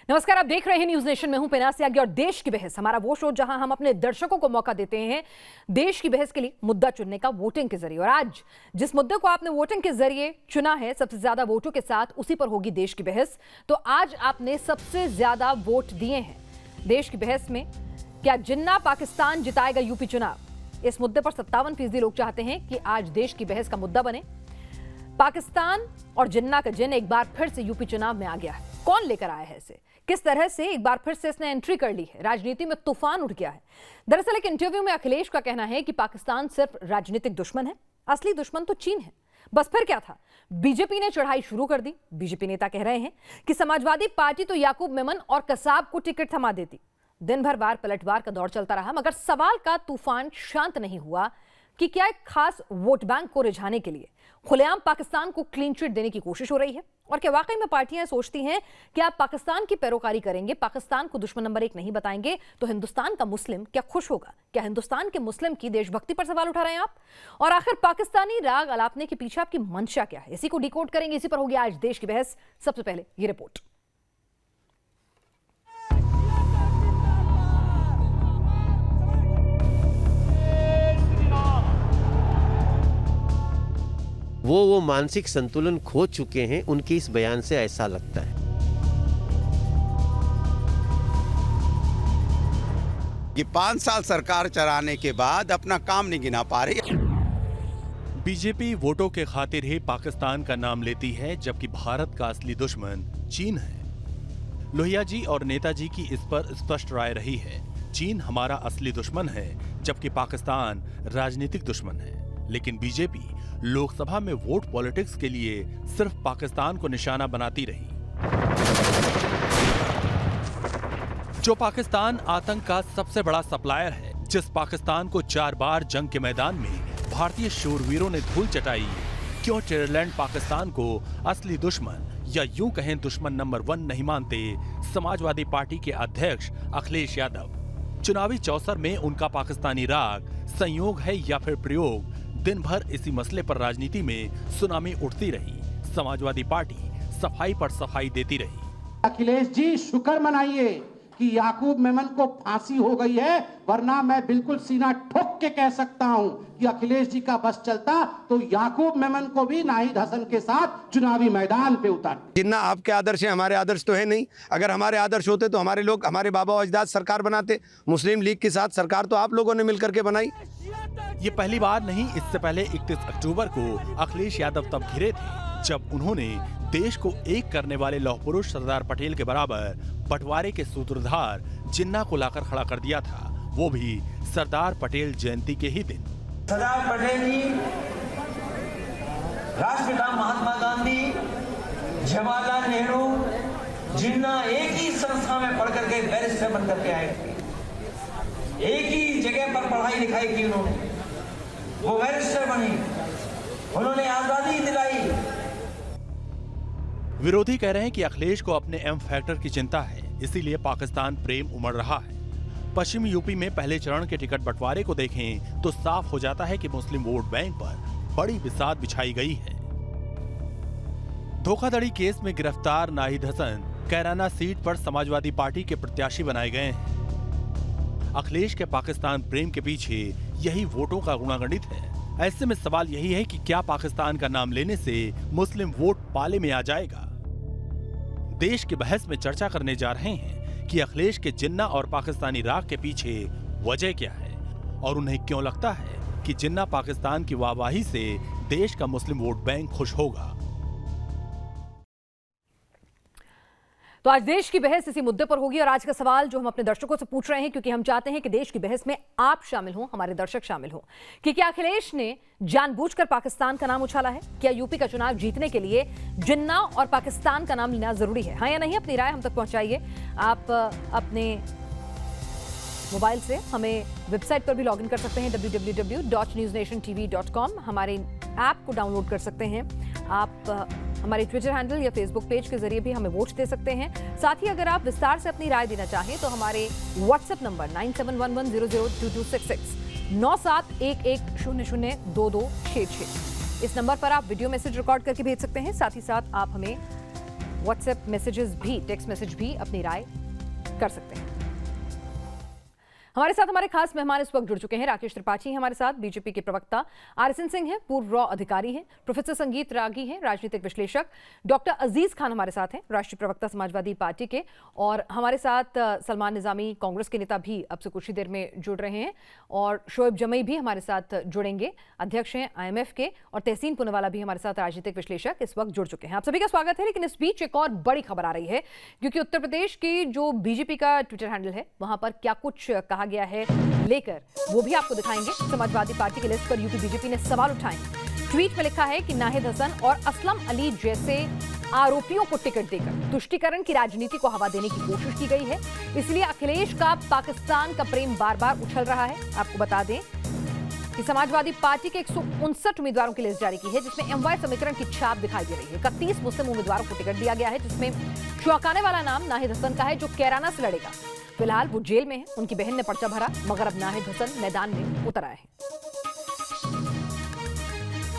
नमस्कार, आप देख रहे हैं न्यूज नेशन में हूं पिनासी आगे और देश की बहस, हमारा वो शो जहां हम अपने दर्शकों को मौका देते हैं देश की बहस के लिए मुद्दा चुनने का वोटिंग के जरिए। और आज जिस मुद्दे को आपने वोटिंग के जरिए चुना है, सबसे ज्यादा वोटों के साथ उसी पर होगी देश की बहस। तो आज आपने सबसे ज्यादा वोट दिए हैं देश की बहस में। क्या जिन्ना पाकिस्तान जिताएगा यूपी चुनाव, इस मुद्दे पर 57% लोग चाहते हैं कि आज देश की बहस का मुद्दा बने। पाकिस्तान और जिन्ना का जिन एक बार फिर से यूपी चुनाव में आ गया है। कौन लेकर आया है इसे, किस तरह से एक बार फिर से इसने एंट्री कर ली है, राजनीति में तूफान उठ गया है। दरअसल एक इंटरव्यू में अखिलेश का कहना है कि पाकिस्तान सिर्फ राजनीतिक दुश्मन है, असली दुश्मन तो चीन है। बस फिर क्या था, बीजेपी ने चढ़ाई शुरू कर दी। बीजेपी नेता कह रहे हैं कि समाजवादी पार्टी तो याकूब मेमन और कसाब को टिकट थमा देती। दिन भर वार पलटवार का दौर चलता रहा, मगर सवाल का तूफान शांत नहीं हुआ कि क्या एक खास वोट बैंक को रिझाने के लिए खुलेआम पाकिस्तान को क्लीन चिट देने की कोशिश हो रही है, और क्या वाकई में पार्टियां सोचती हैं कि आप पाकिस्तान की पैरोकारी करेंगे, पाकिस्तान को दुश्मन नंबर 1 नहीं बताएंगे तो हिंदुस्तान का मुस्लिम क्या खुश होगा? क्या हिंदुस्तान के मुस्लिम की देशभक्ति पर सवाल उठा रहे हैं आप? और आखिर पाकिस्तानी राग अलापने के पीछे आपकी मंशा क्या है? इसी को डिकोड करेंगे, इसी पर होगी आज देश की बहस। सबसे पहले ये रिपोर्ट। वो मानसिक संतुलन खो चुके हैं, उनके इस बयान से ऐसा लगता है। ये 5 साल सरकार चलाने के बाद अपना काम नहीं गिना पा रही। बीजेपी वोटों के खातिर ही पाकिस्तान का नाम लेती है, जबकि भारत का असली दुश्मन चीन है। लोहिया जी और नेताजी की इस पर स्पष्ट राय रही है। चीन हमारा असली दुश्मन है, जबकि पाकिस्तान राजनीतिक दुश्मन है। लेकिन बीजेपी लोकसभा में वोट पॉलिटिक्स के लिए सिर्फ पाकिस्तान को निशाना बनाती रही। जो पाकिस्तान आतंक का सबसे बड़ा सप्लायर है, जिस पाकिस्तान को 4 बार जंग के मैदान में भारतीय शूरवीरों ने धूल चटाई, क्यों टेरलैंड पाकिस्तान को असली दुश्मन या यूं कहें दुश्मन नंबर 1 नहीं मानते समाजवादी पार्टी के अध्यक्ष अखिलेश यादव? चुनावी चौसर में उनका पाकिस्तानी राग संयोग है या फिर प्रयोग? दिन भर इसी मसले पर राजनीति में सुनामी उठती रही। समाजवादी पार्टी सफाई पर सफाई देती रही। अखिलेश जी शुक्र मनाइए कि याकूब मेमन को फांसी हो गई है, वरना मैं बिल्कुल सीना ठोक के कह सकता हूं कि अखिलेश जी का बस चलता तो याकूब मेमन को भी नाहिद हसन के साथ चुनावी मैदान पे उतार। जिन्ना आपके आदर्श है, हमारे आदर्श तो है नहीं। अगर हमारे आदर्श होते तो हमारे लोग, हमारे बाबा अजदाद सरकार बनाते। मुस्लिम लीग के साथ सरकार तो आप लोगों ने मिलकर के बनाई। ये पहली बार नहीं, इससे पहले 31 अक्टूबर को अखिलेश यादव तब घिरे थे जब उन्होंने देश को एक करने वाले लौह पुरुष सरदार पटेल के बराबर बंटवारे के सूत्रधार जिन्ना को लाकर खड़ा कर दिया था, वो भी सरदार पटेल जयंती के ही दिन। सरदार पटेल जी, राष्ट्रपिता महात्मा गांधी, जवाहरलाल नेहरू, जिन्ना एक ही संस्था में पढ़ करके बैरिस्टर बन करके आए थे। एक ही जगह पर पढ़ाई लिखाई की उन्होंने, वो बैरिस्टर बनी, उन्होंने आजादी दिलाई। विरोधी कह रहे हैं कि अखिलेश को अपने एम फैक्टर की चिंता है, इसीलिए पाकिस्तान प्रेम उमड़ रहा है। पश्चिमी यूपी में पहले चरण के टिकट बंटवारे को देखें तो साफ हो जाता है कि मुस्लिम वोट बैंक पर बड़ी बिसात बिछाई गई है। धोखाधड़ी केस में गिरफ्तार नाहिद हसन कैराना सीट पर समाजवादी पार्टी के प्रत्याशी बनाए गए हैं। अखिलेश के पाकिस्तान प्रेम के पीछे यही वोटों का गुणागणित है। ऐसे में सवाल यही है कि क्या पाकिस्तान का नाम लेने से मुस्लिम वोट पाले में आ जाएगा? देश की बहस में चर्चा करने जा रहे हैं कि अखिलेश के जिन्ना और पाकिस्तानी राग के पीछे वजह क्या है, और उन्हें क्यों लगता है कि जिन्ना पाकिस्तान की वाहवाही से देश का मुस्लिम वोट बैंक खुश होगा। तो आज देश की बहस इसी मुद्दे पर होगी, और आज का सवाल जो हम अपने दर्शकों से पूछ रहे हैं, क्योंकि हम चाहते हैं कि देश की बहस में आप शामिल हों, हमारे दर्शक शामिल हों, कि क्या अखिलेश ने जानबूझकर पाकिस्तान का नाम उछाला है? क्या यूपी का चुनाव जीतने के लिए जिन्ना और पाकिस्तान का नाम लेना जरूरी है? हाँ या नहीं? अपनी राय हम तक पहुंचाइए। आप अपने मोबाइल से हमें वेबसाइट पर भी लॉगिन कर सकते हैं www.newsnationtv.com। हमारे ऐप को डाउनलोड कर सकते हैं। आप हमारे ट्विटर हैंडल या फेसबुक पेज के जरिए भी हमें वोट दे सकते हैं। साथ ही अगर आप विस्तार से अपनी राय देना चाहें तो हमारे व्हाट्सएप नंबर 9711002266 9711002266, इस नंबर पर आप वीडियो मैसेज रिकॉर्ड करके भेज सकते हैं। साथ ही साथ आप हमें व्हाट्सएप मैसेजेस भी, टेक्स्ट मैसेज भी अपनी राय कर सकते हैं। हमारे साथ हमारे खास मेहमान इस वक्त जुड़ चुके हैं। राकेश त्रिपाठी हमारे साथ, बीजेपी के प्रवक्ता, RSN सिंह हैं, पूर्व रॉ अधिकारी हैं, प्रोफेसर संगीत रागी हैं, राजनीतिक विश्लेषक, डॉक्टर अजीज खान हमारे साथ हैं, राष्ट्रीय प्रवक्ता समाजवादी पार्टी के, और हमारे साथ सलमान निजामी कांग्रेस के नेता भी अब से कुछ ही देर में जुड़ रहे हैं, और शोएब जमई भी हमारे साथ जुड़ेंगे, अध्यक्ष हैं IMF के, और तहसीन पुनवाला भी हमारे साथ राजनीतिक विश्लेषक इस वक्त जुड़ चुके हैं। आप सभी का स्वागत है। लेकिन इस बीच एक और बड़ी खबर आ रही है, क्योंकि उत्तर प्रदेश की जो बीजेपी का ट्विटर हैंडल है वहां पर क्या कुछ कहा गया है लेकर वो भी आपको दिखाएंगे। समाजवादी पार्टी की लिस्ट पर यूपी बीजेपी ने सवाल उठाए। ट्वीट में लिखा है कि नाहिद हसन और असलम अली जैसे आरोपियों को टिकट देकर तुष्टीकरण की राजनीति को हवा देने की कोशिश की गई है, इसलिए अखिलेश का पाकिस्तान का प्रेम बार बार उछल रहा है। आपको बता दें कि समाजवादी पार्टी के 159 उम्मीदवारों की लिस्ट जारी की है, जिसमें MY समीकरण की छाप दिखाई दे रही है। 31 मुस्लिम उम्मीदवारों को टिकट दिया गया है, जिसमें चौंकाने वाला नाम नाहिद हसन का है, जो कैराना से लड़ेगा। फिलहाल वो जेल में है, उनकी बहन ने पर्चा भरा, मगर अब नाहिद हसन मैदान में उतर आए हैं।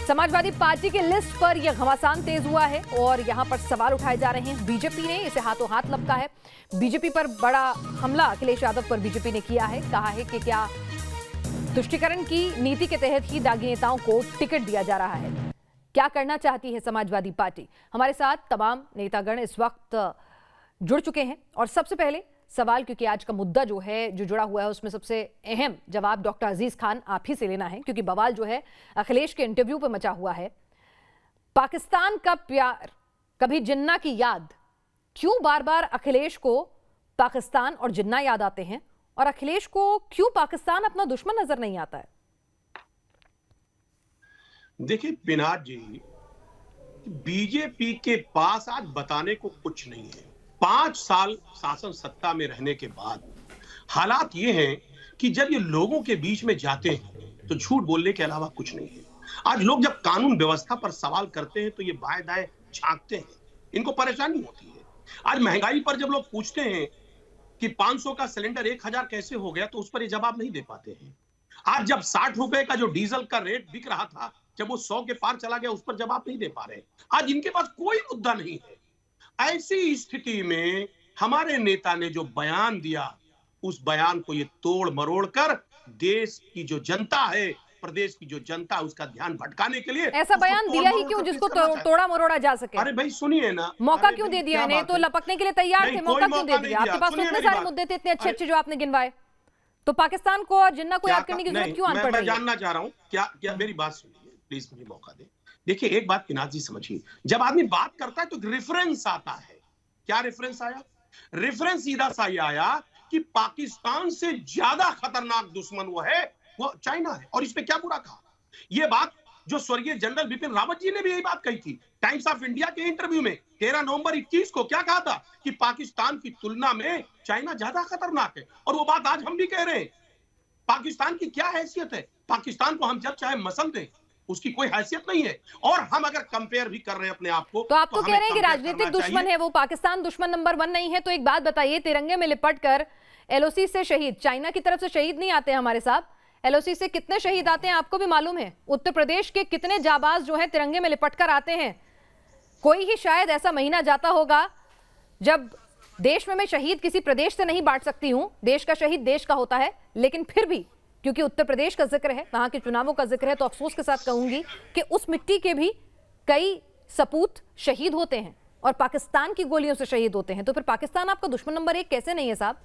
समाजवादी पार्टी की लिस्ट पर यह घमासान तेज हुआ है और यहां पर सवाल उठाए जा रहे हैं। बीजेपी ने इसे हाथों हाथ लपका है। बीजेपी पर बड़ा हमला अखिलेश यादव पर बीजेपी ने किया है। कहा है कि क्या तुष्टीकरण की नीति के तहत ही दागी नेताओं को टिकट दिया जा रहा है। क्या करना चाहती है समाजवादी पार्टी? हमारे साथ तमाम नेतागण इस वक्त जुड़ चुके हैं, और सबसे पहले सवाल, क्योंकि आज का मुद्दा जो है जो जुड़ा हुआ है उसमें सबसे अहम जवाब डॉक्टर अजीज खान आप ही से लेना है, क्योंकि बवाल जो है अखिलेश के इंटरव्यू पर मचा हुआ है। पाकिस्तान का प्यार, कभी जिन्ना की याद, क्यों बार बार अखिलेश को पाकिस्तान और जिन्ना याद आते हैं, और अखिलेश को क्यों पाकिस्तान अपना दुश्मन नजर नहीं आता है? देखिए पिनाक जी, बीजेपी के पास आज बताने को कुछ नहीं है। 5 साल शासन सत्ता में रहने के बाद हालात ये हैं कि जब ये लोगों के बीच में जाते हैं तो झूठ बोलने के अलावा कुछ नहीं है। आज लोग जब कानून व्यवस्था पर सवाल करते हैं तो ये बाएं दाएं झांकते हैं, इनको परेशानी होती है। आज महंगाई पर जब लोग पूछते हैं कि 500 का सिलेंडर 1000 कैसे हो गया, तो उस पर ये जवाब नहीं दे पाते हैं। आज जब 60 रुपए का जो डीजल का रेट बिक रहा था, जब वो 100 के पार चला गया, उस पर जवाब नहीं दे पा रहे। आज इनके पास कोई मुद्दा नहीं है। ऐसी स्थिति में हमारे नेता ने जो बयान दिया, उस बयान को ये तोड़ मरोड़ कर देश की जो जनता है, प्रदेश की जो जनता, उसका ध्यान भटकाने के लिए ऐसा बयान दिया ही क्यों जिसको तोड़ा मरोड़ा जा सके? अरे भाई सुनिए ना, मौका क्यों दे दिया इन्हें? तो लपकने के लिए तैयार थे, मौका क्यों दे दिया? आपके पास तो इतने सारे मुद्दे थे, इतने अच्छे अच्छे जो आपने गिनवाए, तो पाकिस्तान को और जिन्ना को याद करने की जरूरत क्यों आन पड़ रही है? मैं जानना चाह रहा हूँ, क्या मेरी बात सुनिए प्लीज, मुझे मौका दे। देखिए एक बात पिनाक जी समझिए, जब आदमी बात करता है तो रेफरेंस आता है। क्या रेफरेंस आया? रेफरेंस सीधा सा ये आया कि पाकिस्तान से ज्यादा खतरनाक दुश्मन वो है, वो चाइना है। और इसमें क्या बुरा कहा? ये बात जो स्वर्गीय जनरल बिपिन रावत जी ने भी यही बात कही थी टाइम्स ऑफ इंडिया के इंटरव्यू में 13 नवंबर 21 को। क्या कहा था? कि पाकिस्तान की तुलना में चाइना ज्यादा खतरनाक है। और वो बात आज हम भी कह रहे हैं। पाकिस्तान की क्या हैसियत है? पाकिस्तान को हम जब चाहे मसल दें, उसकी कोई हैसियत नहीं है। और हम अगर कंपेयर भी कर रहे हैं अपने आप को, तो आप तो कह रहे हैं कि राजनीतिक दुश्मन है वो, पाकिस्तान दुश्मन नंबर 1 नहीं है। तो एक बात बताइए, तिरंगे में लिपट कर LOC से शहीद, चाइना की तरफ से शहीद नहीं आते हमारे साहब। LOC से कितने शहीद आते हैं आपको भी मालूम है। उत्तर प्रदेश के कितने जाबाज जो है तिरंगे में लिपट कर आते हैं। कोई ही शायद ऐसा महीना जाता होगा जब देश में मैं शहीद किसी प्रदेश से नहीं बांट सकती हूँ, देश का शहीद देश का होता है। लेकिन फिर भी क्योंकि उत्तर प्रदेश का जिक्र है, वहां के चुनावों का जिक्र है, तो अफसोस के साथ कहूंगी कि उस मिट्टी के भी कई सपूत शहीद होते हैं और पाकिस्तान की गोलियों से शहीद होते हैं। तो फिर पाकिस्तान आपका दुश्मन नंबर 1 कैसे नहीं है साहब?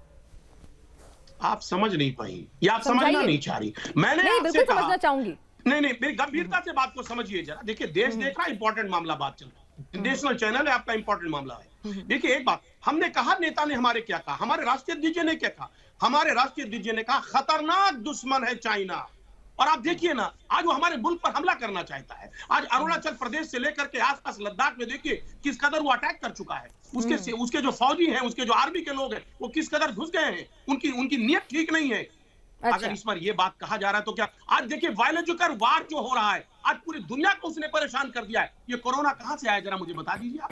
आप समझ नहीं पाई या आप समझना नहीं चाह रही। मैंने नहीं, बिल्कुल समझना चाहूंगी। नहीं, मेरी गंभीरता से बात को समझिए जरा। देखिए देश देख रहा इंपॉर्टेंट मामला बात चल रहा है, नेशनल चैनल है आपका, इंपॉर्टेंट मामला है। देखिए एक बात हमने कहा, नेता ने हमारे क्या कहा, हमारे राष्ट्रीय अध्यक्ष ने क्या कहा? हमारे राष्ट्रीय अध्यक्ष ने कहा खतरनाक दुश्मन है चाइना। और आप देखिए ना, आज वो हमारे मुल्क पर हमला करना चाहता है। आज अरुणाचल प्रदेश से लेकर के आसपास लद्दाख में देखिए किस कदर वो अटैक कर चुका है। उसके जो फौजी हैं, उसके जो आर्मी के लोग हैं, वो किस कदर घुस गए हैं। उनकी नीयत ठीक नहीं है। अच्छा। अगर इस पर ये बात कहा जा रहा है तो क्या आज देखिए बायोलॉजिकल वार जो हो रहा है, आज पूरी दुनिया को उसने परेशान कर दिया है। ये कोरोना कहां से आया, जरा मुझे बता दीजिए आप।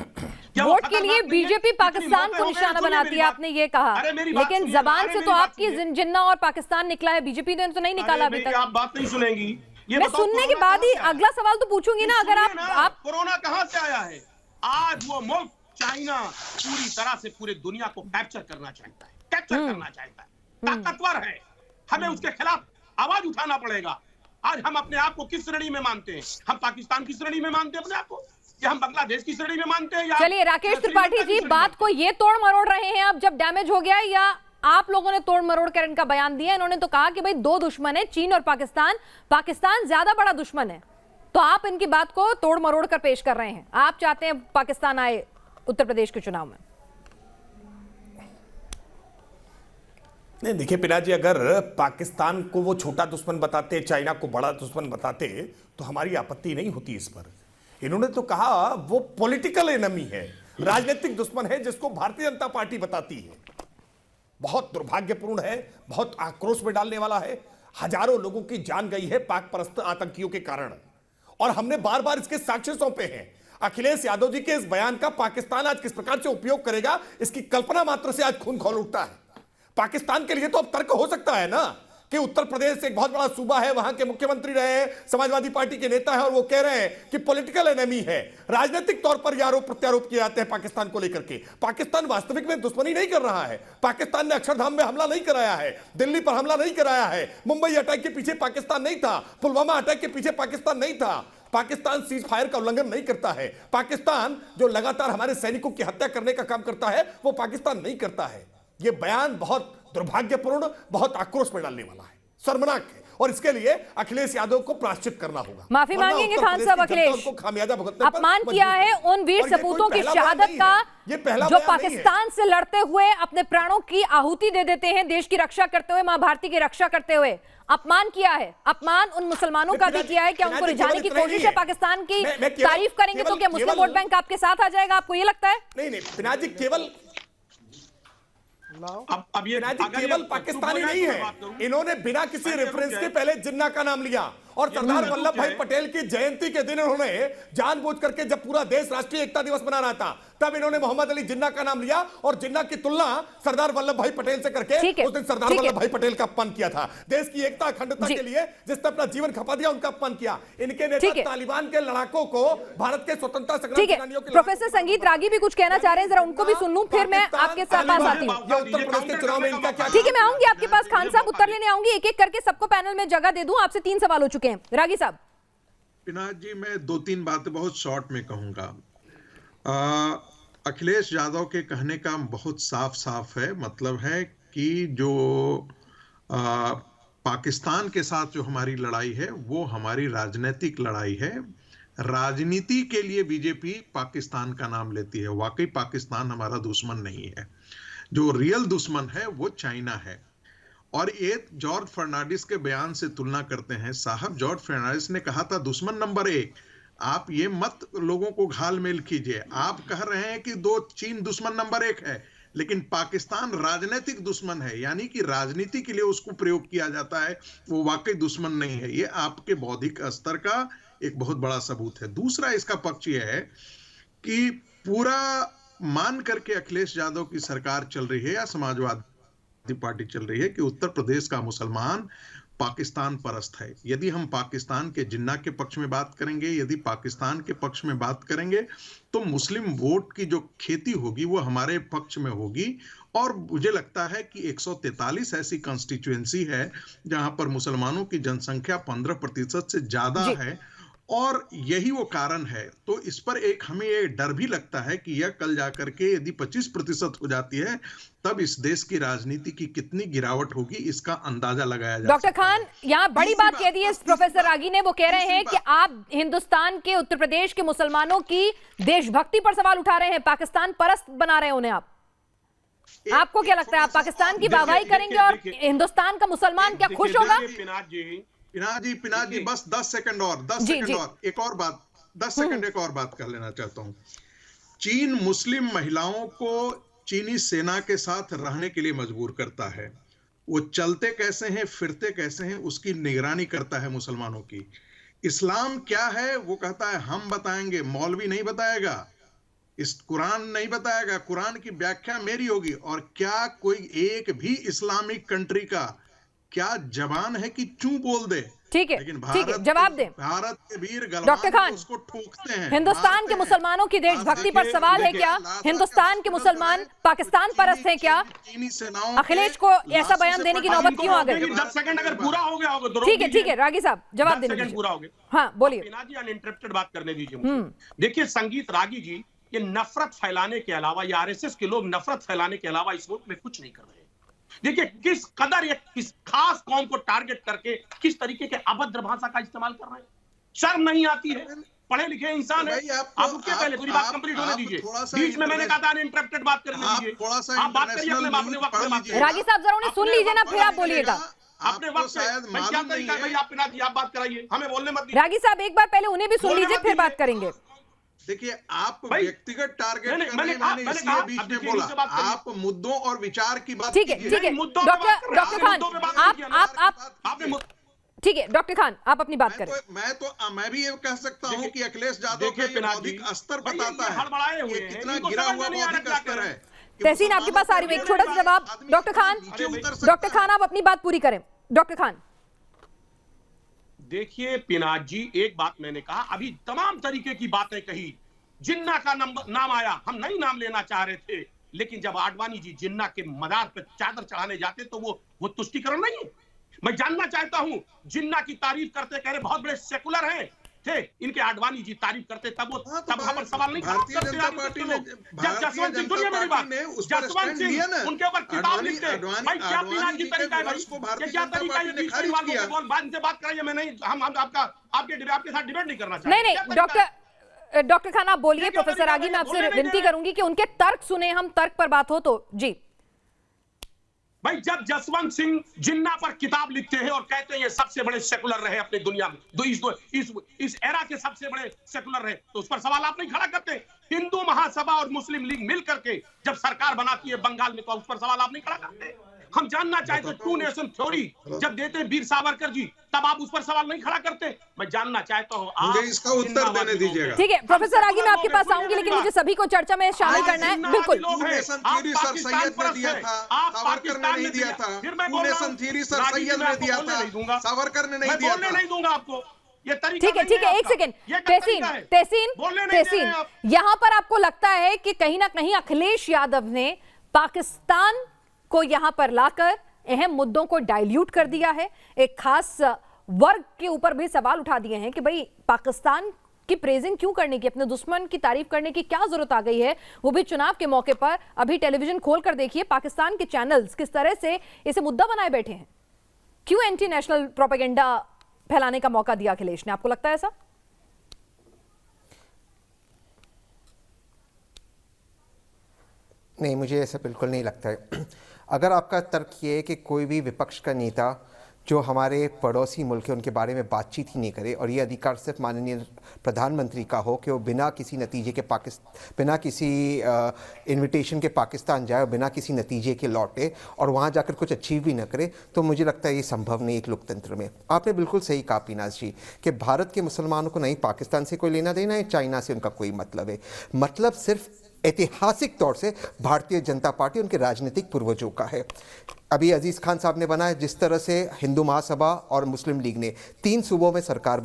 वोट के लिए बीजेपी पाकिस्तान को निशाना बनाती है, आपने ये कहा, लेकिन जबान से तो आपकी जिन्ना और पाकिस्तान निकला है, बीजेपी ने तो नहीं निकाला अभी तक। आप बात नहीं सुनेंगी। मैं सुनने के बाद ही अगला सवाल तो पूछूंगी ना। अगर आप कोरोना कहां से आया है? आज वो मुल्क चाइना पूरी तरह से पूरी दुनिया को कैप्चर करना चाहता है, कैप्चर करना चाहता है, ताकतवर है। हमें उसके खिलाफ आवाज उठाना पड़ेगा। आज हम अपने आप को किस श्रेणी में मानते हैं? हम पाकिस्तान की श्रेणी में मानते हैं अपने आप को, या हम बांग्लादेश की श्रेणी में मानते हैं? चलिए राकेश त्रिपाठी जी, बात को ये तोड़ मरोड़ रहे हैं आप, जब डैमेज हो गया, या आप लोगों ने तोड़ मरोड़ कर इनका बयान दिया? इन्होंने तो कहा कि भाई दो दुश्मन है, चीन और पाकिस्तान, पाकिस्तान ज्यादा बड़ा दुश्मन है, तो आप इनकी बात को तोड़ मरोड़ कर पेश कर रहे हैं। आप चाहते हैं पाकिस्तान आए उत्तर प्रदेश के चुनाव में? नहीं, देखिए पिनाक जी, अगर पाकिस्तान को वो छोटा दुश्मन बताते, चाइना को बड़ा दुश्मन बताते, तो हमारी आपत्ति नहीं होती इस पर। इन्होंने तो कहा वो पॉलिटिकल एनिमी है, राजनीतिक दुश्मन है, जिसको भारतीय जनता पार्टी बताती है। बहुत दुर्भाग्यपूर्ण है, बहुत आक्रोश में डालने वाला है। हजारों लोगों की जान गई है पाक परस्त आतंकियों के कारण, और हमने बार बार इसके साक्ष्य सौंपे हैं। अखिलेश यादव जी के इस बयान का पाकिस्तान आज किस प्रकार से उपयोग करेगा, इसकी कल्पना मात्र से आज खून खौल उठता है। पाकिस्तान के लिए तो अब तर्क हो सकता है ना कि उत्तर प्रदेश एक बहुत बड़ा सूबा है, वहां के मुख्यमंत्री रहे हैं, समाजवादी पार्टी के नेता है, और वो कह रहे हैं कि पॉलिटिकल एनिमी है, राजनीतिक तौर पर आरोप प्रत्यारोप किए जाते हैं पाकिस्तान को लेकर के। पाकिस्तान वास्तविक में दुश्मनी नहीं कर रहा है। पाकिस्तान ने अक्षरधाम में हमला नहीं कराया है, दिल्ली पर हमला नहीं कराया है, मुंबई अटैक के पीछे पाकिस्तान नहीं था, पुलवामा अटैक के पीछे पाकिस्तान नहीं था। पाकिस्तान सीज फायर का उल्लंघन नहीं करता है। पाकिस्तान जो लगातार हमारे सैनिकों की हत्या करने का काम करता है, वो पाकिस्तान नहीं करता है। यह बयान बहुत दुर्भाग्यपूर्ण, बहुत आक्रोश में डालने वाला है, शर्मनाक है, और इसके लिए अखिलेश यादव को प्रायश्चित करना होगा। माफी मांगेंगे खान साहब अखिलेश, अपमान किया है उन वीर सपूतों की शहादत का जो पाकिस्तान से लड़ते हुए अपने प्राणों की आहुति दे देते हैं, देश की रक्षा करते हुए, मां भारती की रक्षा करते हुए। अपमान किया है, अपमान उन मुसलमानों का भी किया है। क्या उनको रिझाने की कोशिश है? पाकिस्तान की तारीफ करेंगे तो क्या मुस्लिम वोट बैंक आपके साथ आ जाएगा? आपको ये लगता है? नहीं, पिनाक जी, केवल अब ये केवल पाकिस्तानी नहीं है। इन्होंने बिना किसी रेफरेंस के पहले जिन्ना का नाम लिया, और सरदार वल्लभ भाई पटेल की जयंती के दिन इन्होंने जानबूझ करके, जब पूरा देश राष्ट्रीय एकता दिवस मना रहा था, तब इन्होंने मोहम्मद अली जिन्ना का नाम लिया और जिन्ना की तुलना सरदार वल्लभ भाई पटेल से करके उस दिन सरदार वल्लभ भाई पटेल का अपमान किया था। देश की एकता अखंडता के लिए जिसने अपना जीवन खपा दिया, उनका अपमान किया। इनके नेता तालिबान के लड़ाकों को भारत के स्वतंत्रता संग्राम सेनानियों के। प्रोफेसर संगीत रागी भी कुछ कहना चाह रहे हैं, जरा उनको भी सुन लूं, फिर मैं आपके साथ पास आती हूँ। उत्तर प्रदेश के चुनाव में इनका क्या? ठीक है, मैं आऊंगी आपके पास खान साहब, उत्तर लेने आऊंगी, एक एक करके सबको पैनल में जगह दे दूं। आपसे 3 सवाल हो चुके हैं। रागी साहब। पिनाक जी, मैं 2-3 बातें बहुत शॉर्ट में कहूंगा। अखिलेश यादव के कहने का बहुत साफ साफ है, मतलब है कि जो पाकिस्तान के साथ जो हमारी लड़ाई है वो हमारी राजनीतिक लड़ाई है। राजनीति के लिए बीजेपी पाकिस्तान का नाम लेती है। वाकई पाकिस्तान हमारा दुश्मन नहीं है। जो रियल दुश्मन है वो चाइना है। और ये जॉर्ज फर्नांडिस के बयान से तुलना करते हैं। साहब, जॉर्ज फर्नांडिस ने कहा था दुश्मन नंबर 1। आप ये मत लोगों को घाल मेल कीजिए। आप कह रहे हैं कि चीन दुश्मन नंबर 1 है, लेकिन पाकिस्तान राजनीतिक दुश्मन है, यानी कि राजनीति के लिए उसको प्रयोग किया जाता है, वो वाकई दुश्मन नहीं है। ये आपके बौद्धिक स्तर का एक बहुत बड़ा सबूत है। दूसरा इसका पक्ष यह है कि पूरा मान करके अखिलेश यादव की सरकार चल रही है या समाजवादी पार्टी चल रही है कि उत्तर प्रदेश का मुसलमान पाकिस्तान परस्त है। यदि हम पाकिस्तान के जिन्ना के पक्ष में बात करेंगे, यदि पाकिस्तान के पक्ष में बात करेंगे, तो मुस्लिम वोट की जो खेती होगी वो हमारे पक्ष में होगी। और मुझे लगता है कि 143 ऐसी कॉन्स्टिट्यूएंसी है जहां पर मुसलमानों की जनसंख्या 15% से ज्यादा है, और यही वो कारण है। तो इस पर एक हमें ये डर भी लगता है कि यह कल जाकर के यदि 25% हो जाती है, तब इस देश की राजनीति की कितनी गिरावट होगी, इसका अंदाजा लगाया जा सकता है। डॉक्टर खान, यहाँ बड़ी बात कह दी है प्रोफेसर रागी ने। वो कह रहे हैं कि आप हिंदुस्तान के, उत्तर प्रदेश के मुसलमानों की देशभक्ति पर सवाल उठा रहे हैं, पाकिस्तान परस्त बना रहे हैं उन्हें। आपको क्या लगता है, आप पाकिस्तान की वाहवाही करेंगे और हिंदुस्तान का मुसलमान क्या खुश होगा? पिनाक जी, बस 10 सेकंड और 10 सेकंड और एक और बात, 10 सेकंड एक और बात कर लेना चाहता हूं। चीन मुस्लिम महिलाओं को चीनी सेना के साथ रहने के लिए मजबूर करता है। वो चलते कैसे हैं, फिरते कैसे हैं, उसकी निगरानी करता है मुसलमानों की। इस्लाम क्या है वो कहता है हम बताएंगे, मौलवी नहीं बताएगा, इस कुरान नहीं बताएगा, कुरान की व्याख्या मेरी होगी। और क्या कोई एक भी इस्लामिक कंट्री का क्या जबान है कि चूं बोल दे? ठीक है, लेकिन ठीक है, जवाब दें। भारत के वीर डॉक्टर गलवान खान, उसको ठोकते हैं, हिंदुस्तान मारते के हैं। मुसलमानों की देशभक्ति पर सवाल है क्या? हिंदुस्तान के मुसलमान पाकिस्तान परस्त हैं क्या? चीनी सेनाओं अखिलेश को ऐसा बयान देने की नौबत क्यों आ गई? 10 सेकंड अगर पूरा हो गया होगा तो ठीक है, ठीक है, रागी साहब जवाब देने सेकंड दीजिए। पूरा हो गया। हाँ, बोलिए। पिना जी अनइंटरप्टेड बात करने दीजिए मुझे। देखिए संगीत रागी जी, ये नफरत फैलाने के अलावा, या आरएसएस के लोग नफरत फैलाने के अलावा इस मुल्क में कुछ नहीं कर रहे। देखिए किस कदर ये किस खास कौम को टारगेट करके किस तरीके के अभद्र भाषा का इस्तेमाल कर रहे हैं। शर्म नहीं आती है? पढ़े लिखे इंसान है। आप रुकिए, पहले पूरी बात कंप्लीट होने दीजिए। बीच में मैंने कहा था अनइंटरप्टेड बात करने दीजिए। आप बात करिए अपने वक्त में बात करिए। रागी साहब जरा उन्हें सुन लीजिए ना, फिर आप बोलिएगा। अपने वक्त में भाई क्या तरीका है भाई, आप पिना जी आप बात कराइए, हमें बोलने मत दीजिए। रागी साहब एक बार पहले उन्हें भी सुन लीजिए, फिर बात करेंगे। देखिए आप भाई, व्यक्तिगत टारगेट कर रहे हैं, मैंने इसलिए कहा, बीच अब में देखिए, बोला। इनसे बात करिए। आप मुद्दों और विचार की बात ठीक है, कीजिए। ठीक है, मुद्दों पे बात कर रहे हैं, डॉक्टर खान, मुद्दों पे बात नहीं किया ना। आप आपने ठीक है, डॉक्टर खान आप अपनी बात करें। मैं भी ये कह सकता हूँ कि अखिलेश यादव का देखिए ये पिनाक बौद्धिक जी, स्तर भाई, बताता ये हड़बड़ाए है हुए कि हैं, कितना इनको गिरा समझ हुआ में नहीं आ रहा बौद्धिक क्या स्तर करें। है कि तहसीन आपके पास आ रही है, एक छोटा सा जवाब। आदमी डॉक्टर खान, नीचे उतर सकता डॉक्टर खान आप अपनी बात पूरी करें। डॉक्टर खान देखिए पिनाक जी, एक बात मैंने कहा, अभी तमाम तरीके की बातें कही। जिन्ना का नाम आया, हम नहीं नाम लेना चाह रहे थे, लेकिन जब आडवाणी जी जिन्ना के मदार पर चादर चढ़ाने जाते तो वो तुष्टिकरण नहीं है। मैं जानना चाहता हूं, जिन्ना की तारीफ करते कह रहे बहुत बड़े सेकुलर हैं थे, इनके आडवाणी जी तारीफ करते तब वहां पर सवाल नहीं भारतीय जनता पार्टी ने जब जसवंत सिंह, सुनिए मेरी बात, जसवंत सिंह उनके ऊपर किताब लिखते, भाई क्या पिनाक जी तरीका है भाई, क्या तरीका है बीच परिवार को बोल बाद से बात कराइए। मैं नहीं, हम आपके साथ डिबेट नहीं करना चाहते। नहीं नहीं, डॉक्टर खान आप बोलिए। प्रोफेसर रागी मैं आपसे विनती करूंगी कि उनके तर्क सुने, हम तर्क पर बात हो तो। जी भाई, जब जसवंत सिंह जिन्ना पर किताब लिखते हैं और कहते हैं ये सबसे बड़े सेकुलर रहे अपनी दुनिया में, इस एरा के सबसे बड़े सेकुलर रहे, तो उस पर सवाल आप नहीं खड़ा करते। हिंदू महासभा और मुस्लिम लीग मिल करके जब सरकार बनाती है बंगाल में, तो उस पर सवाल आप नहीं खड़ा करते। हम जानना चाहते टू नेशन थ्योरी जब देते हैं वीर सावरकर जी, तब आप उस पर सवाल नहीं खड़ा करते। मैं जानना चाहता हूँ, मुझे इसका उत्तर देने दीजिएगा। ठीक है प्रोफेसर रागी, मैं आपके पास आऊंगी, लेकिन मुझे सभी को चर्चा में शामिल करना है। बिल्कुल, नेशन थ्योरी सर सैयद ने दिया था, सावरकर ने नहीं दिया था। Two nation theory sir Syed ने दिया था, सावरकर ने नहीं दिया था। नहीं दूंगा आपको ये तरीका। ठीक है, ठीक है, एक सेकंड। तहसीन, यहां पर आपको लगता है कि कहीं ना कहीं अखिलेश यादव ने पाकिस्तान को यहां पर लाकर अहम मुद्दों को डाइल्यूट कर दिया है, एक खास वर्ग के ऊपर भी सवाल उठा दिए हैं कि भाई पाकिस्तान की प्रेजिंग क्यों करने की, अपने दुश्मन की तारीफ करने की क्या जरूरत आ गई है, वो भी चुनाव के मौके पर। अभी टेलीविजन खोलकर देखिए, पाकिस्तान के चैनल्स किस तरह से इसे मुद्दा बनाए बैठे हैं। क्यों एंटी नेशनल प्रोपेगेंडा फैलाने का मौका दिया अखिलेश ने, आपको लगता है ऐसा? नहीं, मुझे ऐसा बिल्कुल नहीं लगता है। अगर आपका तर्क ये है कि कोई भी विपक्ष का नेता जो हमारे पड़ोसी मुल्क है उनके बारे में बातचीत ही नहीं करे, और ये अधिकार सिर्फ माननीय प्रधानमंत्री का हो कि वो बिना किसी नतीजे के बिना किसी इनविटेशन के पाकिस्तान जाए और बिना किसी नतीजे के लौटे और वहाँ जाकर कुछ अचीव भी न करे, तो मुझे लगता है ये संभव नहीं एक लोकतंत्र में। आपने बिल्कुल सही कहा पीनाज जी कि भारत के मुसलमानों को नहीं पाकिस्तान से कोई लेना देना है, चाइना से उनका कोई मतलब है। मतलब सिर्फ ऐतिहासिक तौर से भारतीय जनता पार्टी उनके राजनीतिक पूर्वजों का है। अभी अजीज़ खान साहब ने बनाया, जिस तरह से हिंदू महासभा और मुस्लिम लीग ने 3 सूबों में सरकार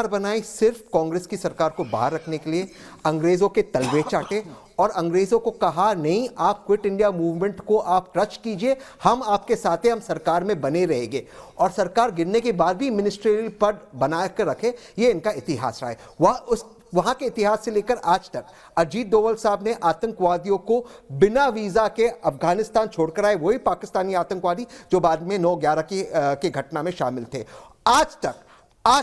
बनाई सिर्फ कांग्रेस की सरकार को बाहर रखने के लिए, अंग्रेज़ों के तलवे चाटे और अंग्रेज़ों को कहा नहीं, आप क्विट इंडिया मूवमेंट को आप टच कीजिए, हम आपके साथ हैं, हम सरकार में बने रहेंगे, और सरकार गिरने के बाद भी मिनिस्ट्रियल पद बना कर रखे। ये इनका इतिहास रहा है। वहां के इतिहास से लेकर आज तक अजीत डोवल साहब ने आतंकवादियों को बिना वीजा के अफगानिस्तान छोड़कर आए, वही पाकिस्तानी आतंकवादी जो बाद में 9/11 की घटना में शामिल थे। आज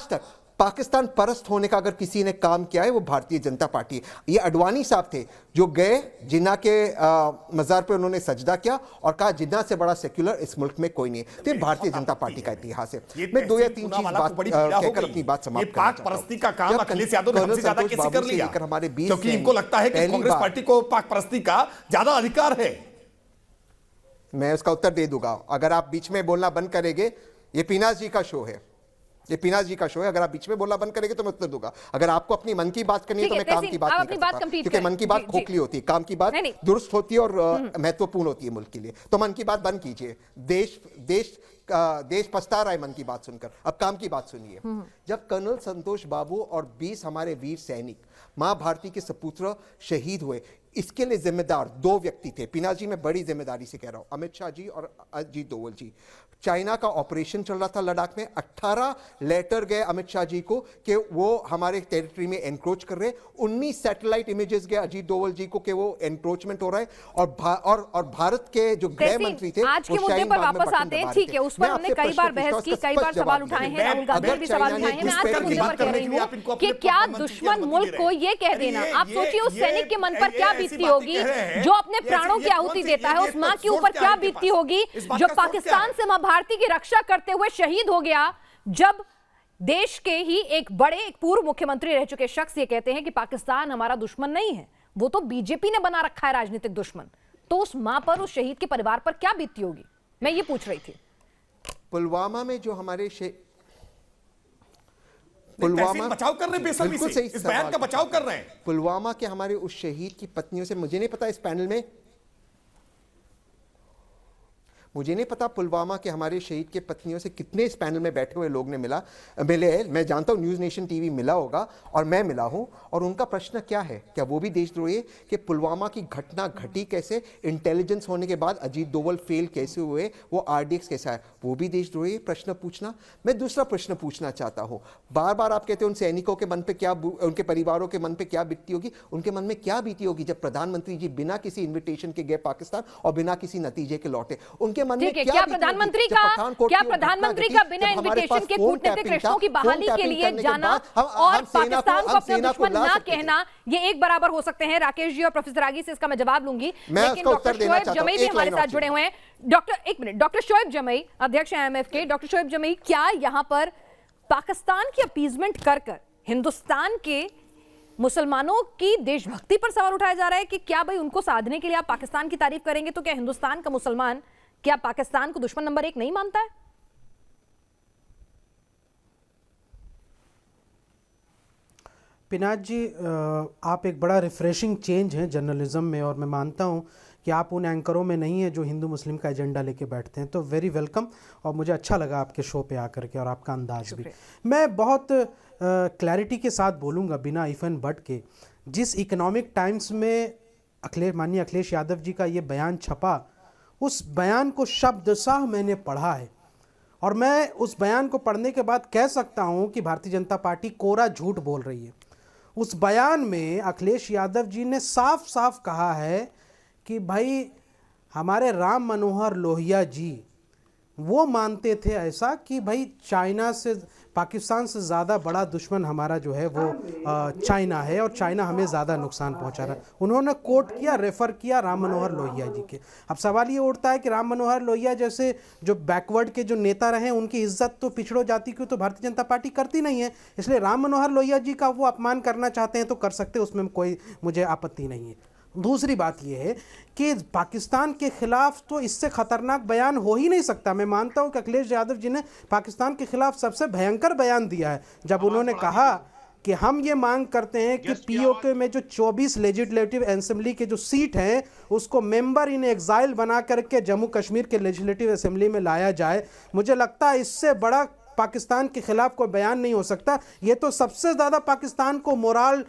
तक पाकिस्तान परस्त होने का अगर किसी ने काम किया है वो भारतीय जनता पार्टी। ये अडवाणी साहब थे जो गए जिन्ना के मज़ार पे, उन्होंने सजदा किया और कहा जिन्ना से बड़ा सेक्युलर इस मुल्क में कोई नहीं है। तो भारतीय जनता पार्टी का इतिहास है। मैं 2 या 3 चीज बात कहकर अपनी बात समाप्त करना चाहता हूं। परस्ती का काम अखिलेश यादव ने हमसे ज्यादा कैसे कर लिया, क्योंकि इनको लगता है कि कांग्रेस पार्टी को पाक परस्ती का ज्यादा अधिकार है। मैं उसका उत्तर दे दूंगा अगर आप बीच में बोलना बंद करेंगे। ये पीनाज जी का शो है, ये पिनाज जी का शो है, अगर आप बीच में बोलना बंद करेंगे तो मैं उत्तर दूंगा। अगर आपको अपनी मन की बात करनी है तो मैं काम की बात नहीं कर सकता, क्योंकि मन की बात खोखली होती है, काम की बात दुरुस्त होती है और महत्वपूर्ण होती है मुल्क के लिए। तो मन की बात बंद कीजिए। देश पछता रहा है मन की बात सुनकर, अब काम की बात सुनिए। जब कर्नल संतोष बाबू और 20 हमारे वीर सैनिक मां भारती के सपूत्र शहीद हुए, इसके लिए जिम्मेदार 2 व्यक्ति थे। पिनाजी मैं बड़ी जिम्मेदारी से कह रहा हूं, अमित शाह जी और अजीत डोवल जी। चाइना का ऑपरेशन चल रहा था लद्दाख में, 18 लेटर गए अमित शाह जी को कि वो हमारे टेरिटरी में एनक्रोच कर रहे हैं। 19 सैटेलाइट इमेजेस गए अजीत डोवल जी को कि वो एनक्रोचमेंट हो रहा है। और भारत के जो गृह मंत्री थे आज के मुद्दे पर वापस आते हैं, ठीक है, उस पर हमने कई बार बहस की, कई बार सवाल उठाए हैं, राहुल गांधी ने भी सवाल उठाए हैं। मैं आज के मुद्दे पर कह रही हूं कि क्या दुश्मन मुल्क को ये कह देना, आप सोचिए उस सैनिक के मन पर क्या बीतती होगी जो अपने प्राणों की आहुति देता है, उस मां के ऊपर क्या बीतती होगी जो पाकिस्तान से मां भारती की रक्षा करते हुए शहीद हो गया। जब देश के ही एक पूर्व मुख्यमंत्री रह चुके शख्स ये कहते हैं कि पाकिस्तान हमारा दुश्मन नहीं है, वो तो बीजेपी ने बना रखा है राजनीतिक दुश्मन, तो उस मां पर, उस शहीद के परिवार पर क्या बीतती होगी, मैं ये पूछ रही थी। पुलवामा में जो हमारे पुलवामा बचाव कर रहे हैं, बेसब्री से इस बयान का बचाव कर रहे हैं। पुलवामा के हमारे उस शहीद की पत्नियों से मुझे नहीं पता इस पैनल में, मुझे नहीं पता पुलवामा के हमारे शहीद के पत्नियों से कितने इस पैनल में बैठे हुए लोग ने मिले। मैं जानता हूं न्यूज़ नेशन टीवी मिला होगा और मैं मिला हूं, और उनका प्रश्न क्या है, क्या वो भी देशद्रोही है कि पुलवामा की घटना घटी कैसे, इंटेलिजेंस होने के बाद अजीत डोवल फेल कैसे हुए, वो आरडीएक्स कैसा है, वो भी देशद्रोही प्रश्न पूछना। मैं दूसरा प्रश्न पूछना चाहता हूं, बार बार आप कहते हैं उन सैनिकों के मन पे क्या, उनके परिवारों के मन पे क्या बीतती होगी, उनके मन में क्या बीती होगी जब प्रधानमंत्री जी बिना किसी इन्विटेशन के गए पाकिस्तान और बिना किसी नतीजे के लौटे, उनके ठीक है, क्या प्रधानमंत्री का बिना इनविटेशन के कूटनीतिक रिश्तों की बहाली के लिए जाना और पाकिस्तान को अपना दुश्मन ना कहना, ये एक बराबर हो सकते हैं? राकेश जी और प्रोफेसर आगी से इसका मैं जवाब लूंगी, लेकिन डॉक्टर शोएब जमई भी हमारे साथ जुड़े हुए हैं। डॉक्टर शोएब जमई, अध्यक्ष IMF के। डॉक्टर शोएब जमई, क्या यहां पर पाकिस्तान की अपीजमेंट कर हिंदुस्तान के मुसलमानों की देशभक्ति पर सवाल उठाया जा रहा है कि क्या भाई उनको साधने के लिए आप पाकिस्तान की तारीफ करेंगे तो क्या हिंदुस्तान का मुसलमान क्या पाकिस्तान को दुश्मन नंबर 1 नहीं मानता है? पिनाज जी, आप एक बड़ा रिफ्रेशिंग चेंज है जर्नलिज्म में, और मैं मानता हूं कि आप उन एंकरों में नहीं है जो हिंदू मुस्लिम का एजेंडा लेके बैठते हैं, तो वेरी वेलकम। और मुझे अच्छा लगा आपके शो पे आकर के, और आपका अंदाज भी। मैं बहुत क्लैरिटी के साथ बोलूँगा बिना इफ एंड बट के। जिस इकोनॉमिक टाइम्स में माननीय अखिलेश यादव जी का ये बयान छपा, उस बयान को शब्दशः मैंने पढ़ा है, और मैं उस बयान को पढ़ने के बाद कह सकता हूं कि भारतीय जनता पार्टी कोरा झूठ बोल रही है। उस बयान में अखिलेश यादव जी ने साफ साफ कहा है कि भाई हमारे राम मनोहर लोहिया जी वो मानते थे ऐसा कि भाई चाइना से, पाकिस्तान से ज़्यादा बड़ा दुश्मन हमारा जो है वो चाइना है, और चाइना हमें ज़्यादा नुकसान पहुंचा रहा है। उन्होंने कोट किया, रेफ़र किया राम मनोहर लोहिया जी के। अब सवाल ये उठता है कि राम मनोहर लोहिया जैसे जो बैकवर्ड के जो नेता रहे, उनकी इज्जत तो पिछड़ों जाति की तो भारतीय जनता पार्टी करती नहीं है, इसलिए राम मनोहर लोहिया जी का वो अपमान करना चाहते हैं तो कर सकते, उसमें कोई मुझे आपत्ति नहीं है। दूसरी बात यह है कि पाकिस्तान के खिलाफ तो इससे खतरनाक बयान हो ही नहीं सकता। मैं मानता हूं कि अखिलेश यादव जी ने पाकिस्तान के खिलाफ सबसे भयंकर बयान दिया है जब उन्होंने कहा कि हम ये मांग करते हैं कि पीओके में जो 24 लेजिस्लेटिव असेंबली के जो सीट हैं उसको मेंबर इन एग्जाइल बना करके जम्मू कश्मीर के लेजिस्लेटिव असेंबली में लाया जाए। मुझे लगता है इससे बड़ा पाकिस्तान के खिलाफ कोई बयान नहीं हो सकता। ये तो सबसे ज्यादा पाकिस्तान को मोरल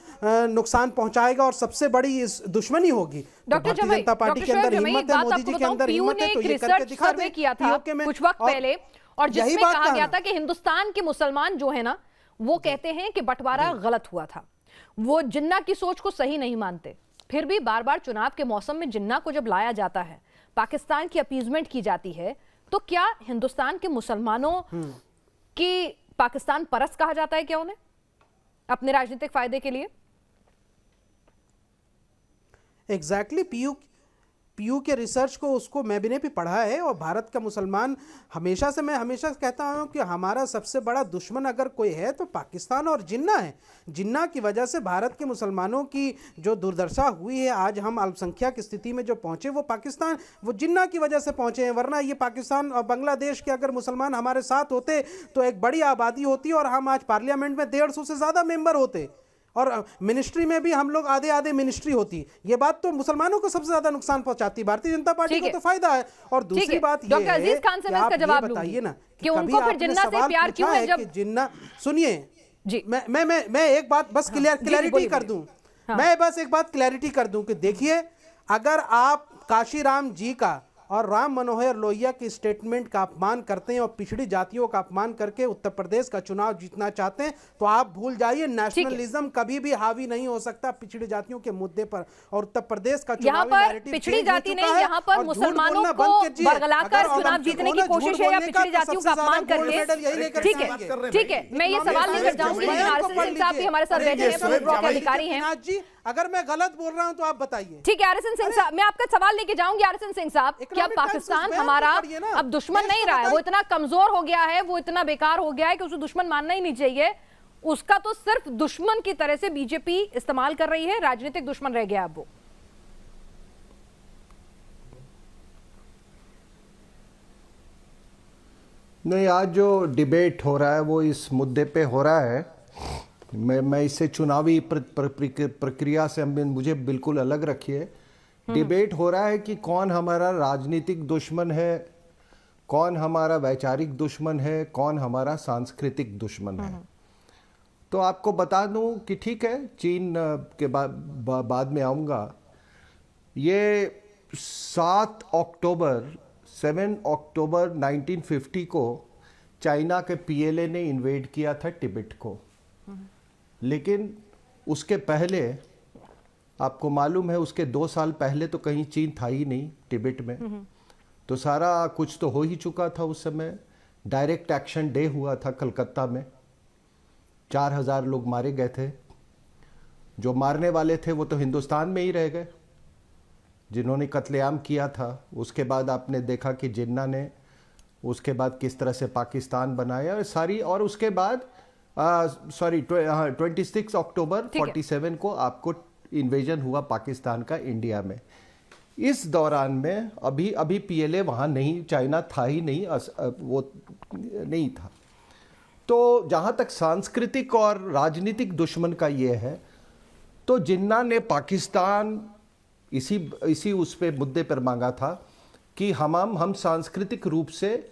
नुकसान पहुंचाएगा और सबसे बड़ी इस दुश्मनी होगी। तो भारतीय जनता पार्टी के अंदर हिम्मत है, मोदी जी के अंदर हिम्मत है, तो ये करके दिखा दे। किया था कुछ वक्त पहले, और जिसमें कहा गया था कि हिंदुस्तान के मुसलमान जो है ना, वो कहते हैं कि बंटवारा गलत हुआ था, वो जिन्ना की सोच को सही नहीं मानते। फिर भी बार बार चुनाव के मौसम में जिन्ना को जब लाया जाता है, पाकिस्तान की अपीजमेंट की जाती है, तो क्या हिंदुस्तान के मुसलमानों कि पाकिस्तान परस्त कहा जाता है क्या उन्हें अपने राजनीतिक फायदे के लिए? एग्जैक्टली पीयू के रिसर्च को उसको मैंने भी पढ़ा है, और भारत का मुसलमान मैं हमेशा कहता हूँ कि हमारा सबसे बड़ा दुश्मन अगर कोई है तो पाकिस्तान और जिन्ना है। जिन्ना की वजह से भारत के मुसलमानों की जो दुर्दशा हुई है, आज हम अल्पसंख्यक स्थिति में जो पहुँचे वो जिन्ना की वजह से पहुँचे हैं। वरना ये पाकिस्तान और बांग्लादेश के अगर मुसलमान हमारे साथ होते तो एक बड़ी आबादी होती और हम आज पार्लियामेंट में 150 से ज़्यादा मेंबर होते, और मिनिस्ट्री में भी हम लोग आधे मिनिस्ट्री होती। ये बात तो मुसलमानों को सबसे ज्यादा नुकसान पहुंचाती है, भारतीय जनता पार्टी को तो फायदा है। और दूसरी बात ये है कि आप ये बताइए ना कि उनको फिर जिन्ना से प्यार क्यों है? जब जिन्ना, सुनिए जी, मैं एक बात बस क्लैरिटी कर दूं, मैं बस एक बात क्लैरिटी कर दूं कि देखिए, अगर आप काशीराम जी का और राम मनोहर लोहिया की स्टेटमेंट का अपमान करते हैं और पिछड़ी जातियों का अपमान करके उत्तर प्रदेश का चुनाव जीतना चाहते हैं, तो आप भूल जाइए, नेशनलिज्म कभी भी हावी नहीं हो सकता पिछड़ी जातियों के मुद्दे पर। और उत्तर प्रदेश का यहाँ पर पिछड़ी जाति नहीं, यहाँ पर मुसलमानों को बरगलाकर चुनाव जीतने की कोशिश है या पिछड़ी जातियों का अपमान करके। ठीक है, मैं ये सवाल लेकर जाऊंगी, लेकिन साहब भी हमारे साथ बैठे हैं, अधिकारी हैं। अगर मैं गलत बोल रहा हूं तो आप बताइए। ठीक है आरएसएन सिंह साहब, मैं आपका सवाल लेके जाऊंगी। आरएसएन सिंह साहब, क्या पाकिस्तान हमारा अब दुश्मन नहीं रहा है? वो इतना कमजोर हो गया है, वो इतना बेकार हो गया है कि उसे दुश्मन मानना ही नहीं चाहिए। उसका तो सिर्फ दुश्मन की तरह से बीजेपी इस्तेमाल कर रही है, राजनीतिक दुश्मन रह गया अब वो। नहीं, आज जो डिबेट हो रहा है वो इस मुद्दे पे हो रहा है। मैं इससे चुनावी प्रक्रिया से मुझे बिल्कुल अलग रखिए। डिबेट हो रहा है कि कौन हमारा राजनीतिक दुश्मन है, कौन हमारा वैचारिक दुश्मन है, कौन हमारा सांस्कृतिक दुश्मन है। तो आपको बता दूं कि ठीक है, चीन के बाद में आऊँगा। ये 7 अक्टूबर 1950 को चाइना के पीएलए ने इन्वेड किया था तिब्बत को। लेकिन उसके पहले आपको मालूम है, उसके 2 साल पहले तो कहीं चीन था ही नहीं तिब्बत में। तो सारा कुछ तो हो ही चुका था उस समय। डायरेक्ट एक्शन डे हुआ था कलकत्ता में, 4000 लोग मारे गए थे। जो मारने वाले थे वो तो हिंदुस्तान में ही रह गए, जिन्होंने कत्लेआम किया था। उसके बाद आपने देखा कि जिन्ना ने उसके बाद किस तरह से पाकिस्तान बनाया सारी, और उसके बाद 26 अक्टूबर 47 को आपको इन्वेजन हुआ पाकिस्तान का इंडिया में। इस दौरान में अभी पीएलए वहाँ नहीं, चाइना था ही नहीं, वो नहीं था। तो जहाँ तक सांस्कृतिक और राजनीतिक दुश्मन का ये है, तो जिन्ना ने पाकिस्तान इसी उस पे मुद्दे पर मांगा था कि हम सांस्कृतिक रूप से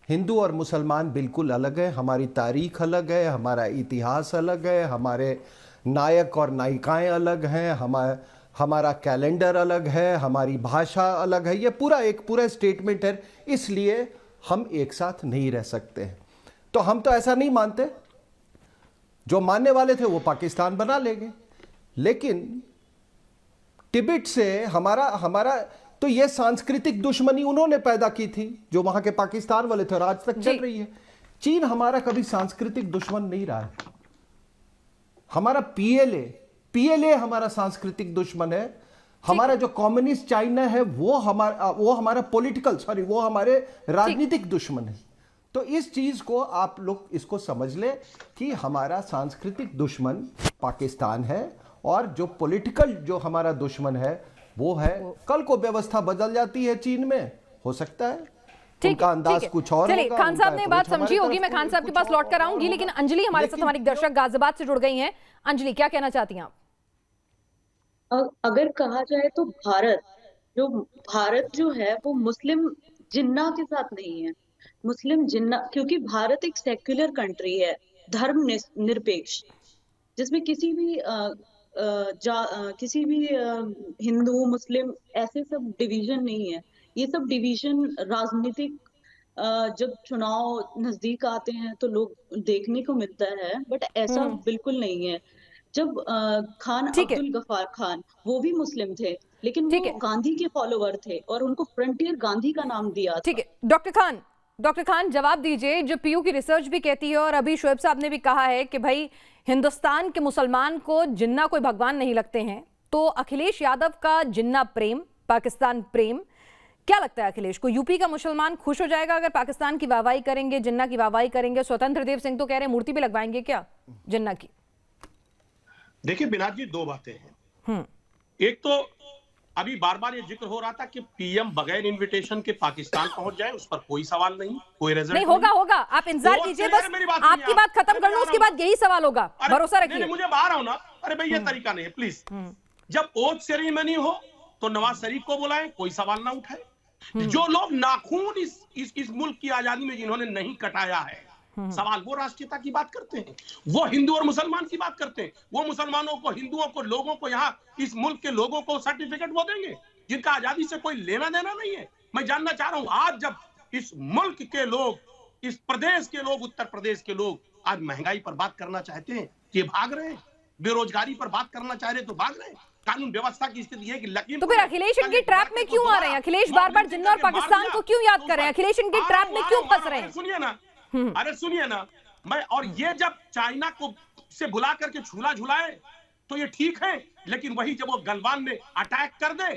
हिंदू और मुसलमान बिल्कुल अलग है, हमारी तारीख अलग है, हमारा इतिहास अलग है, हमारे नायक और नायिकाएं अलग हैं, हमारा कैलेंडर अलग है, हमारी भाषा अलग है। ये पूरा स्टेटमेंट है, इसलिए हम एक साथ नहीं रह सकते हैं। तो हम तो ऐसा नहीं मानते, जो मानने वाले थे वो पाकिस्तान बना लेंगे। लेकिन तिब्बत से हमारा तो ये सांस्कृतिक दुश्मनी उन्होंने पैदा की थी, जो वहां के पाकिस्तान वाले थे, और आज तक चल रही है। चीन हमारा कभी सांस्कृतिक दुश्मन नहीं रहा है। हमारा पीएलए हमारा सांस्कृतिक दुश्मन है। हमारा जो कम्युनिस्ट चाइना है वो हमारा वो हमारे राजनीतिक दुश्मन है। तो इस चीज को आप लोग इसको समझ ले कि हमारा सांस्कृतिक दुश्मन पाकिस्तान है, और जो पॉलिटिकल जो हमारा दुश्मन है वो है। कल को व्यवस्था बदल जाती है चीन में, हो सकता है उनका अंदाज कुछ और चलिए, होगा। खान साहब ने बात समझी होगी, मैं खान साहब के पास लौट कर आऊंगी। लेकिन अंजलि हमारे साथ, हमारी दर्शक गाजियाबाद से जुड़ गई हैं। अंजलि, क्या कहना चाहती हैं आप? अगर कहा जाए तो भारत जो है वो मुस्लिम जिन्ना के साथ नहीं है। मुस्लिम जिन्ना, क्योंकि भारत एक सेक्युलर कंट्री है, धर्म निरपेक्ष, जिसमें किसी भी हिंदू मुस्लिम ऐसे सब डिवीजन नहीं है। ये सब डिवीजन राजनीतिक जब चुनाव नजदीक आते हैं तो लोग देखने को मिलता है, बट ऐसा बिल्कुल नहीं है। जब खान अब्दुल गफ्फार खान, वो भी मुस्लिम थे, लेकिन वो गांधी के फॉलोवर थे और उनको फ्रंटियर गांधी का नाम दिया था। ठीक है, डॉक्टर खान जवाब दीजिए। जो पीयू की रिसर्च भी कहती है और अभी शोएब साहब ने भी कहा है कि भाई हिंदुस्तान के मुसलमान को जिन्ना कोई भगवान नहीं लगते हैं, तो अखिलेश यादव का जिन्ना प्रेम पाकिस्तान प्रेम, क्या लगता है अखिलेश को, यूपी का मुसलमान खुश हो जाएगा अगर पाकिस्तान की वाहवाही करेंगे, जिन्ना की वाहवाही करेंगे? स्वतंत्र देव सिंह तो कह रहे हैं मूर्ति भी लगवाएंगे क्या जिन्ना की? देखिए बिनाथ जी, दो बातें हैं। एक तो अभी बार बार ये जिक्र हो रहा था कि पीएम बगैर इनविटेशन के पाकिस्तान पहुंच जाए, उस पर कोई सवाल नहीं, कोई रिजल्ट नहीं होगा। होगा, आप इंतजार कीजिए, बस आपकी बात खत्म कर लो, उसके बाद यही सवाल होगा, भरोसा रखिए। मुझे बाहर आओ ना, अरे भाई ये तरीका नहीं है प्लीज। जब ओथ सेरेमनी हो तो नवाज शरीफ को बुलाएं, कोई सवाल ना उठाए। जो लोग नाखून इस मुल्क की आजादी में जिन्होंने नहीं कटाया है, सवाल वो राष्ट्रीयता की बात करते हैं, वो हिंदू और मुसलमान की बात करते हैं, वो मुसलमानों को, हिंदुओं को, लोगों को, यहाँ इस मुल्क के लोगों को सर्टिफिकेट वो देंगे जिनका आजादी से कोई लेना देना नहीं है। मैं जानना चाह रहा हूं, आज जब इस मुल्क के लोग, इस प्रदेश के लोग, उत्तर प्रदेश के लोग आज महंगाई पर बात करना चाहते हैं, ये भाग रहे हैं, बेरोजगारी पर बात करना चाह रहे हैं तो भाग रहे हैं, कानून व्यवस्था की स्थिति है कि लकीम। तो फिर अखिलेश इनकी ट्रैप में क्यों आ रहे हैं? अखिलेश बार बार जिन्ना और पाकिस्तान को क्यों याद कर रहे हैं? अखिलेश इनकी ट्रैप में क्यों फंस रहे हैं? सुनिए ना, अरे सुनिए ना, मैं और ये जब चाइना को से बुला करके झूला झुलाए तो ये ठीक है, लेकिन वही जब वो गलवान में अटैक कर दे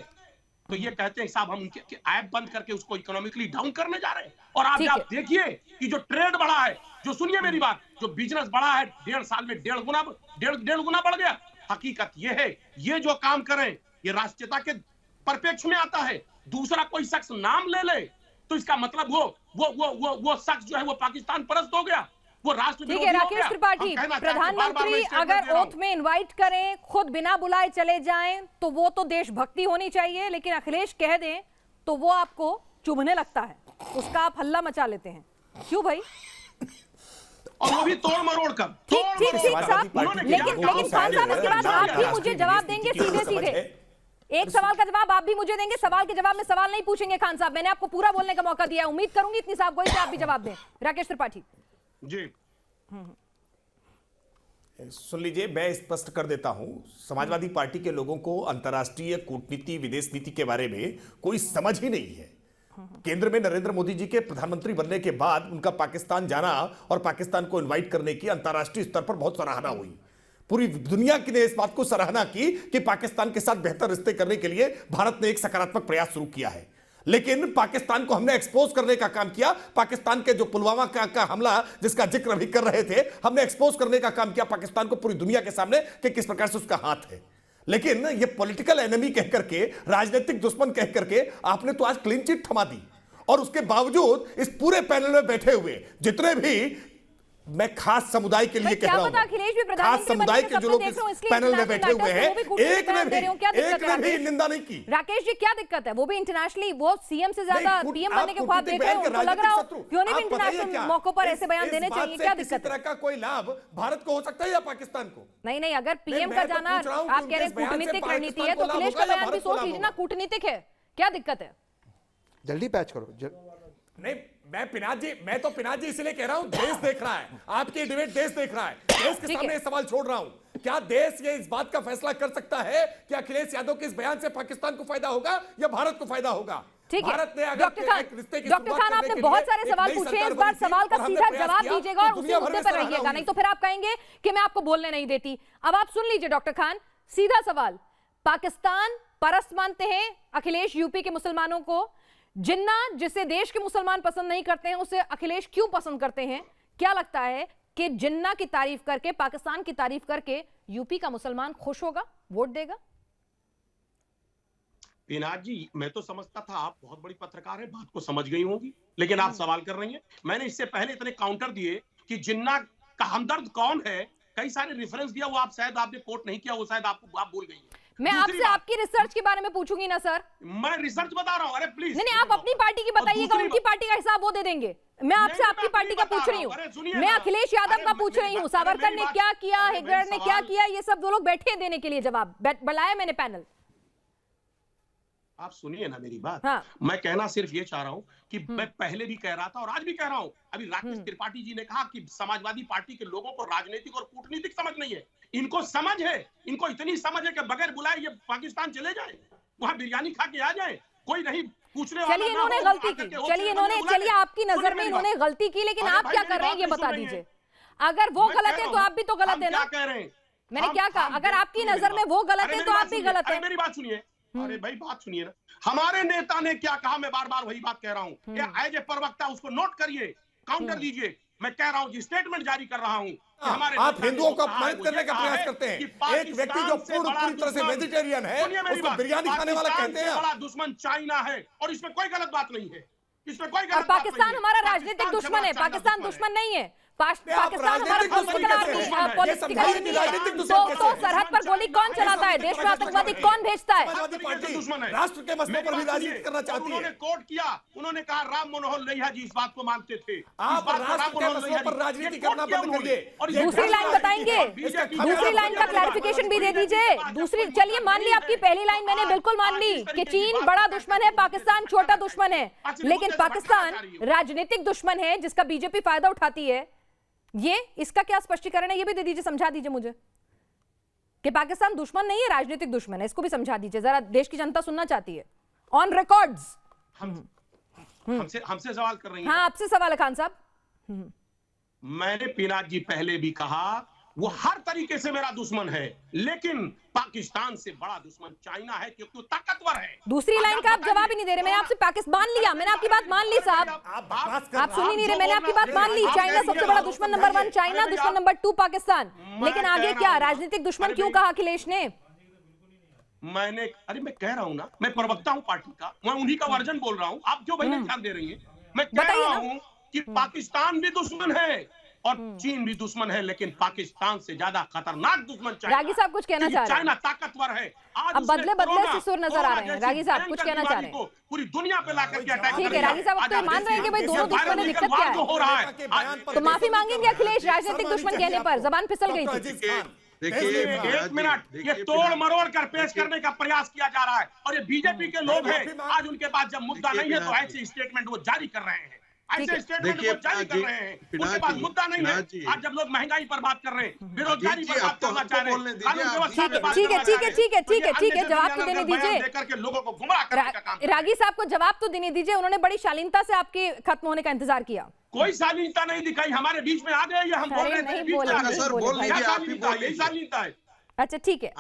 तो ये कहते हैं साहब हम उनके ऐप बंद करके उसको इकोनॉमिकली डाउन करने जा रहे हैं। और आज आप देखिए कि जो ट्रेड बढ़ा है, जो सुनिए मेरी बात, जो बिजनेस बढ़ा है 1.5 साल में 1.5 गुना बढ़ गया। हकीकत ये है, ये जो काम करें ये राष्ट्रीयता के परिप्रेक्ष्य में आता है। दूसरा कोई शख्स नाम ले ले तो इसका मतलब वो शख्स जो है वो पाकिस्तान परस्त हो गया, वो राष्ट्र ठीक है। राकेश त्रिपाठी, प्रधानमंत्री अगर ओथ में इनवाइट करें, खुद बिना बुलाए चले जाएं तो वो तो देशभक्ति होनी चाहिए, लेकिन अखिलेश कह दें तो वो आपको चुभने लगता है, उसका आप हल्ला मचा लेते हैं, क्यों भाई? और वो भी तोड़ मरोड़ कर। ठीक साहब, लेकिन खान साहब इसके बाद आप भी मुझे जवाब देंगे सीधे। एक सवाल का जवाब आप भी मुझे देंगे, सवाल के जवाब में सवाल नहीं पूछेंगे। खान साहब, मैंने आपको पूरा बोलने का मौका दिया है, उम्मीद करूंगी इतनी साफ गोई से आप भी जवाब दें। राकेश त्रिपाठी जी, सुन लीजिए, मैं स्पष्ट कर देता हूं, समाजवादी पार्टी के लोगों को अंतर्राष्ट्रीय कूटनीति, विदेश नीति के बारे में कोई समझ ही नहीं है। केंद्र में नरेंद्र मोदी जी के प्रधानमंत्री बनने के बाद उनका पाकिस्तान जाना और पाकिस्तान को इनवाइट करने की अंतर्राष्ट्रीय स्तर पर बहुत सराहना हुई। पूरी दुनिया की ने इस बात को सराहना की कि पाकिस्तान के साथ बेहतर रिश्ते करने के लिए भारत ने एक सकारात्मक प्रयास शुरू किया है। लेकिन पाकिस्तान को हमने एक्सपोज करने का काम किया। पाकिस्तान के जो पुलवामा का हमला जिसका जिक्र अभी कर रहे थे, हमने एक्सपोज करने का काम किया पाकिस्तान को पूरी दुनिया के सामने कि किस प्रकार से उसका हाथ है। लेकिन ये पॉलिटिकल एनिमी कह करके, राजनीतिक दुश्मन कह करके आपने तो आज क्लीन चिट थमा दी। और उसके बावजूद इस पूरे पैनल में बैठे हुए जितने भी, मैं खास समुदाय के लिए कह रहा हूं, खास समुदाय के जो लोग इस पैनल में बैठे हुए हैं, एक ने भी निंदा नहीं की। राकेश जी, क्या दिक्कत है? वो भी इंटरनेशनली, वो सीएम से ज्यादा पीएम बनने के ख्वाब देख रहे हैं, उनको लग रहा हो क्यों नहीं इंटरनेशनल मौकों पर ऐसे बयान देने चाहिए? क्या दिक्कत है? तरह का कोई लाभ भारत को हो सकता है या पाकिस्तान को? नहीं, अगर पीएम का जाना आप कह रहे हैं कूटनीतिक रणनीति है, तो अखिलेश का बयान भी सोच लीजिए ना, कूटनीतिक है, क्या दिक्कत है? जल्दी पैच करो। नहीं, मैं तो पिनाजी इसलिए कह रहा हूं, देश देख रहा है, आपकी डिबेट देश देख रहा है, देश के सामने ये सवाल छोड़ रहा हूं। क्या देश ये इस बात का फैसला कर सकता है कि अखिलेश यादव के इस बयान से पाकिस्तान को फायदा होगा या भारत को फायदा होगा? ठीक है भारत ने अगर डॉक्टर खान, आपने बहुत सारे सवाल पूछे, इस बार सवाल का सीधा जवाब दीजिएगा और उसी मुद्दे पर रहिएगा, नहीं तो फिर आप कहेंगे कि मैं आपको बोलने नहीं देती। अब आप सुन लीजिए डॉक्टर खान, सीधा सवाल, पाकिस्तान परस्त मानते हैं अखिलेश यूपी के मुसलमानों को, जिन्ना जिसे देश के मुसलमान पसंद नहीं करते हैं उसे अखिलेश क्यों पसंद करते हैं? क्या लगता है कि जिन्ना की तारीफ करके, पाकिस्तान की तारीफ करके यूपी का मुसलमान खुश होगा, वोट देगा? पिनाज जी, मैं तो समझता था आप बहुत बड़ी पत्रकार है, बात को समझ गई होंगी, लेकिन आप सवाल कर रही हैं। मैंने इससे पहले इतने काउंटर दिए कि जिन्ना का हमदर्द कौन है, कई सारे रेफरेंस दिया, वो आप शायद आपने कोट नहीं किया, वो शायद आप भूल गई। मैं आपसे आपकी रिसर्च के बारे में पूछूंगी ना सर। मैं रिसर्च बता रहा हूं, अरे प्लीज। नहीं, आप अपनी पार्टी की बताइएगा, उनकी पार्टी का हिसाब वो दे देंगे। मैं आपसे आपकी पार्टी का पूछ रही हूँ, मैं अखिलेश यादव का पूछ रही हूँ। सावरकर ने क्या किया, हेगड़े ने क्या किया, ये सब वो लोग बैठे देने के लिए जवाब बुलाया मैंने पैनल। आप सुनिए ना मेरी बात। हाँ। मैं कहना सिर्फ ये चाह रहा हूं कि मैं पहले भी कह रहा था और आज भी कह रहा हूं, अभी राकेश त्रिपाठी जी ने कहा कि समाजवादी पार्टी के लोगों को राजनीतिक और कूटनीतिक समझ नहीं है। इनको समझ है, इनको इतनी समझ है कि बगैर बुलाए ये पाकिस्तान चले जाए, वहां बिरयानी खा के आ जाए, कोई नहीं पूछने वाला। चलिए इन्होंने गलती की, चलिए आपकी नजर में इन्होंने गलती की, लेकिन आप क्या कर रहे हैं ये बता दीजिए। अगर वो गलत है तो आप भी तो गलत है ना। कह रहे हैं मैंने क्या कहा, अगर आपकी नजर में वो गलत है तो आप भी गलत है। मेरी बात सुनिए, अरे भाई बात सुनिए ना, हमारे नेता ने क्या कहा, मैं बार बार वही बात कह रहा हूँ कि एज ए प्रवक्ता उसको नोट करिए, काउंटर दीजिए। मैं कह रहा हूँ कि स्टेटमेंट जारी कर रहा हूँ। आप हिंदुओं को अपमानित करने का प्रयास करते हैं। एक व्यक्ति जो पूरी तरह से वेजिटेरियन है उसको बिरयानी खाने वाला कहते हैं। बड़ा दुश्मन चाइना है और इसमें कोई गलत बात नहीं है, इसमें कोई और गलत पाकिस्तान हमारा राजनीतिक दुश्मन है, पाकिस्तान दुश्मन नहीं है। पाकिस्तान हमारा तो सरहद पर गोली कौन चलाता है, देश में आतंकवादी कौन भेजता है? दुश्मन है, राष्ट्र के मसले पर भी राजनीति करना चाहती है। उन्होंने कोर्ट किया, उन्होंने कहा राम मनोहर लोहिया जी इस बात को मानते थे। आप राष्ट्र के मसलों पर राजनीति करना बंद करिए। दूसरी लाइन बताएंगे, दूसरी लाइन का क्लैरिफिकेशन भी दे दीजिए। दूसरी, चलिए मान ली आपकी पहली लाइन मैंने बिल्कुल मान ली कि चीन बड़ा दुश्मन है, पाकिस्तान छोटा दुश्मन है, लेकिन पाकिस्तान राजनीतिक दुश्मन है जिसका बीजेपी फायदा उठाती है। ये इसका क्या स्पष्टीकरण है, ये भी दे दीजिए, समझा दीजिए मुझे कि पाकिस्तान दुश्मन नहीं है, राजनीतिक दुश्मन है। इसको भी समझा दीजिए, जरा देश की जनता सुनना चाहती है ऑन रिकॉर्ड्स। हमसे सवाल कर रही हैं? हाँ, आपसे सवाल है खान साहब। मैंने पिनाक जी पहले भी कहा वो हर तरीके से मेरा दुश्मन है, लेकिन पाकिस्तान से बड़ा दुश्मन चाइना है क्योंकि वो ताकतवर है। दूसरी लाइन का आप जवाब ही नहीं दे रहे। मैंने आपसे पाकिस्तान मान लिया, मैंने आपकी बात मान ली साहब, आप सुन ही नहीं रहे। मैंने आपकी बात मान ली, चाइना सबसे बड़ा दुश्मन नंबर 1 चाइना, दुश्मन नंबर 2 पाकिस्तान, लेकिन आगे क्या, राजनीतिक दुश्मन क्यों कहा अखिलेश ने? अरे मैं कह रहा हूं ना, मैं प्रवक्ता हूं पार्टी का, मैं उन्हीं का वर्जन बोल रहा हूं। आप क्यों भाई ध्यान दे रही हैं? मैं कह रहा हूं कि पाकिस्तान भी दुश्मन है और चीन भी दुश्मन है, लेकिन पाकिस्तान से ज्यादा खतरनाक दुश्मन चाइना। रागी साहब कुछ कहना चाह रहे हैं? चाइना ताकतवर है। अब बदले बदले से सुर नजर आ रहे हैं। रागी साहब कुछ कहना चाह रहे हैं? पूरी दुनिया पे लाकर के अटैक। ठीक है रागी साहब, अब तो मान रहे हैं कि भाई दोनों दुश्मन है, दिक्कत क्या है? हो रहा है तो माफी मांगेंगे अखिलेश राजनीतिक दुश्मन कहने पर? जबान फिसल गई थी। देखिए एक मिनट, ये तोड़ मरोड़ कर पेश करने का प्रयास किया जा रहा है और ये बीजेपी के लोग हैं। आज उनके पास जब मुद्दा नहीं है तो ऐसे स्टेटमेंट वो जारी कर रहे हैं, ऐसे स्टेटमेंट वो जारी कर रहे हैं। उनके पास मुद्दा नहीं है। आज जब लोग महंगाई पर बात कर रहे हैं, बेरोजगारी पर बात करना चाह रहे हैं, कानून व्यवस्था पे बात ठीक है, ठीक है, ठीक है, ठीक है, ठीक है, जवाब तो देने दीजिए। देकर के लोगों को गुमराह करने का काम। रागी साहब को जवाब तो देने दीजिए। उन्होंने बड़ी शालीनता से आपके खत्म होने का इंतजार किया। कोई शालीनता नहीं दिखाई, हमारे बीच में आ गए, ये हम बोल रहे थे। शालीनता है। अच्छा ठीक है,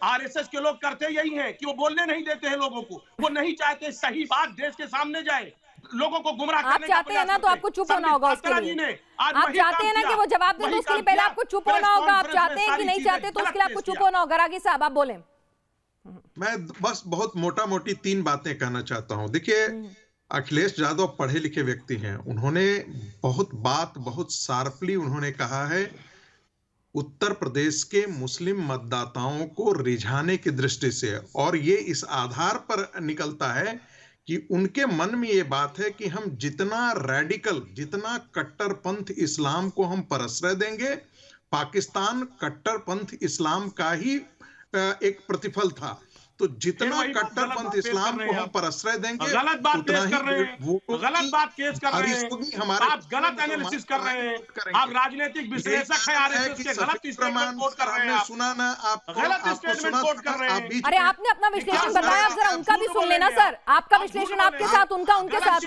आरएसएस के लोग करते यही हैं कि वो बोलने नहीं देते हैं लोगों को, वो नहीं चाहते सही बात देश के सामने जाए, लोगों को गुमराह करने का। आप चाहते हैं ना तो आपको चुप होना होगा उसके लिए। आप चाहते हैं ना कि वो जवाब दे तो उसके लिए पहले आपको चुप होना होगा। आप चाहते हैं कि नहीं चाहते तो उसके लिए आपको चुप होना होगा। रागी साहब आप बोले। मैं बस बहुत मोटा मोटी 3 बातें कहना चाहता हूं। देखिए अखिलेश यादव पढ़े लिखे व्यक्ति हैं, उन्होंने बहुत शार्पली उन्होंने कहा है उत्तर प्रदेश के मुस्लिम मतदाताओं को रिझाने की दृष्टि से, और ये इस आधार पर निकलता है कि उनके मन में ये बात है कि हम जितना रैडिकल, जितना कट्टरपंथ इस्लाम को हम प्रश्रय देंगे, पाकिस्तान कट्टरपंथ इस्लाम का ही एक प्रतिफल था, तो जितना कट्टरपंथ इस्लाम को हम प्रश्रय देंगे गलत बात पेश कर रहे हैं, गलत बात पेश कर रहे हैं, आप गलत एनालिसिस कर रहे हैं, आप राजनीतिक विश्लेषक हैं, आरएसएस के गलत स्टेटमेंट कोट कर रहे हैं, सुना ना आप गलत स्टेटमेंट कोट कर रहे हैं। अरे आपने अपना विश्लेषण बताया, आप जरा उनका भी सुन लेना सर। आपका विश्लेषण आपके साथ, उनका उनके साथ।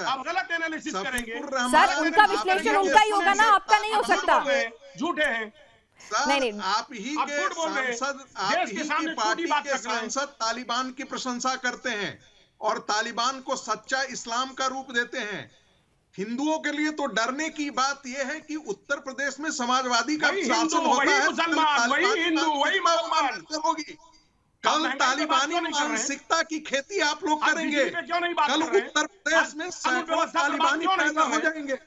आप गलत एनालिसिस करेंगे सर, उनका विश्लेषण उनका ही होगा ना, आपका नहीं हो सकता। झूठे हैं नहीं, आप ही के सांसद, आप ही की पार्टी के सांसद तालिबान की प्रशंसा करते हैं और तालिबान को सच्चा इस्लाम का रूप देते हैं। हिंदुओं के लिए तो डरने की बात यह है कि उत्तर प्रदेश में समाजवादी का शासन होता है, होगी। कल तालिबानी मानसिकता की खेती आप लोग करेंगे, कल उत्तर प्रदेश में सैकड़ों तालिबानी पैदा हो जाएंगे।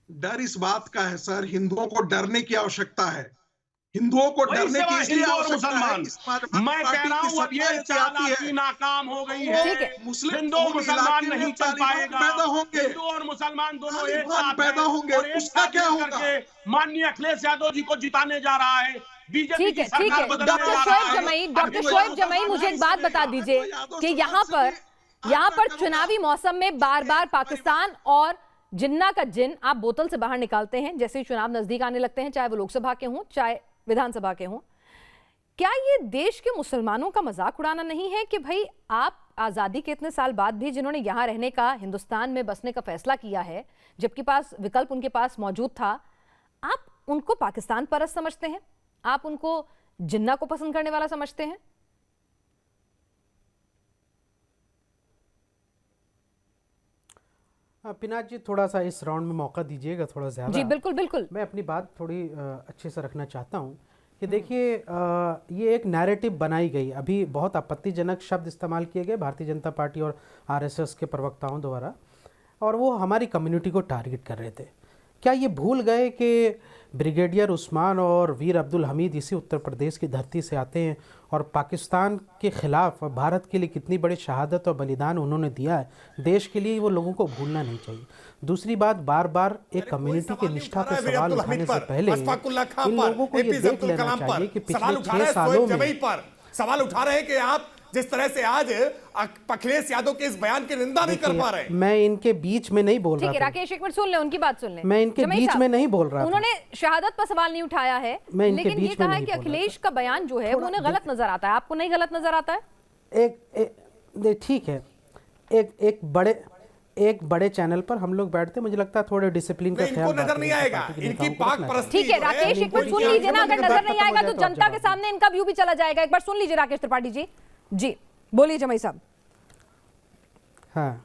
डर इस बात का है सर, हिंदुओं को डरने की आवश्यकता है, हिंदुओं को डरने की इसलिए आवश्यकता है। मैं कह रहा हूं अब ये चालाकी नाकाम हो गई है। मुस्लिम हिंदू और मुसलमान नहीं चल पाएगा, पैदा होंगे, हिंदू और मुसलमान दोनों एक साथ पैदा होंगे, उसका क्या होगा? माननीय अखिलेश यादव जी को जिताने जा रहा है बीजेपी की सरकार। ठीक है, डॉक्टर शोएब जमाई मुझे एक बात बता दीजिए कि यहाँ पर चुनावी मौसम में बार बार पाकिस्तान और जिन्ना का जिन आप बोतल से बाहर निकालते हैं जैसे ही चुनाव नजदीक आने लगते हैं, चाहे वो लोकसभा के हों चाहे विधानसभा के हों। क्या ये देश के मुसलमानों का मजाक उड़ाना नहीं है कि भाई आप आज़ादी के इतने साल बाद भी जिन्होंने यहाँ रहने का, हिंदुस्तान में बसने का फैसला किया है, जबकि पास विकल्प उनके पास मौजूद था, आप उनको पाकिस्तान परस्त समझते हैं, आप उनको जिन्ना को पसंद करने वाला समझते हैं? पिनाक जी, थोड़ा सा इस राउंड में मौका दीजिएगा, थोड़ा ज़्यादा। जी बिल्कुल बिल्कुल। मैं अपनी बात थोड़ी अच्छे से रखना चाहता हूँ कि देखिए, ये एक नैरेटिव बनाई गई। अभी बहुत आपत्तिजनक शब्द इस्तेमाल किए गए भारतीय जनता पार्टी और आरएसएस के प्रवक्ताओं द्वारा, और वो हमारी कम्युनिटी को टारगेट कर रहे थे। क्या ये भूल गए कि ब्रिगेडियर उस्मान और वीर अब्दुल हमीद इसी उत्तर प्रदेश की धरती से आते हैं और पाकिस्तान के ख़िलाफ़ भारत के लिए कितनी बड़ी शहादत और बलिदान उन्होंने दिया है देश के लिए, वो लोगों को भूलना नहीं चाहिए। दूसरी बात, बार बार एक कम्युनिटी की निष्ठा पर सवाल उठाने से पहले इन लोगों को ये देख लेना चाहिए कि पिछले 6 सालों में सवाल उठा रहे हैं कि आप जिस तरह से आज अखिलेश यादव के इस बयान की निंदा नहीं कर पा रहे। मैं इनके बीच में नहीं बोल रहा। ठीक है राकेश, एक मिनट सुन ले, उनकी बात सुन ले। मैं इनके बीच में नहीं बोल रहा। उन्होंने शहादत पर सवाल नहीं उठाया है, लेकिन ये कहा है कि अखिलेश का बयान जो है वो उन्हें गलत नजर आता है। आपको नहीं गलत नजर आता है? ठीक है, एक बड़े चैनल पर हम लोग बैठते, मुझे लगता है थोड़े डिसिप्लिन का ख्याल नजर नहीं आएगा। इनकी पाक परस्ती। ठीक है राकेश, एक मिनट सुन लीजिए ना। अगर नजर नहीं आएगा तो जनता के सामने इनका व्यू भी चला जाएगा। एक बार सुन लीजिए राकेश त्रिपाठी जी। जी बोलिए जमाई साहब। हाँ,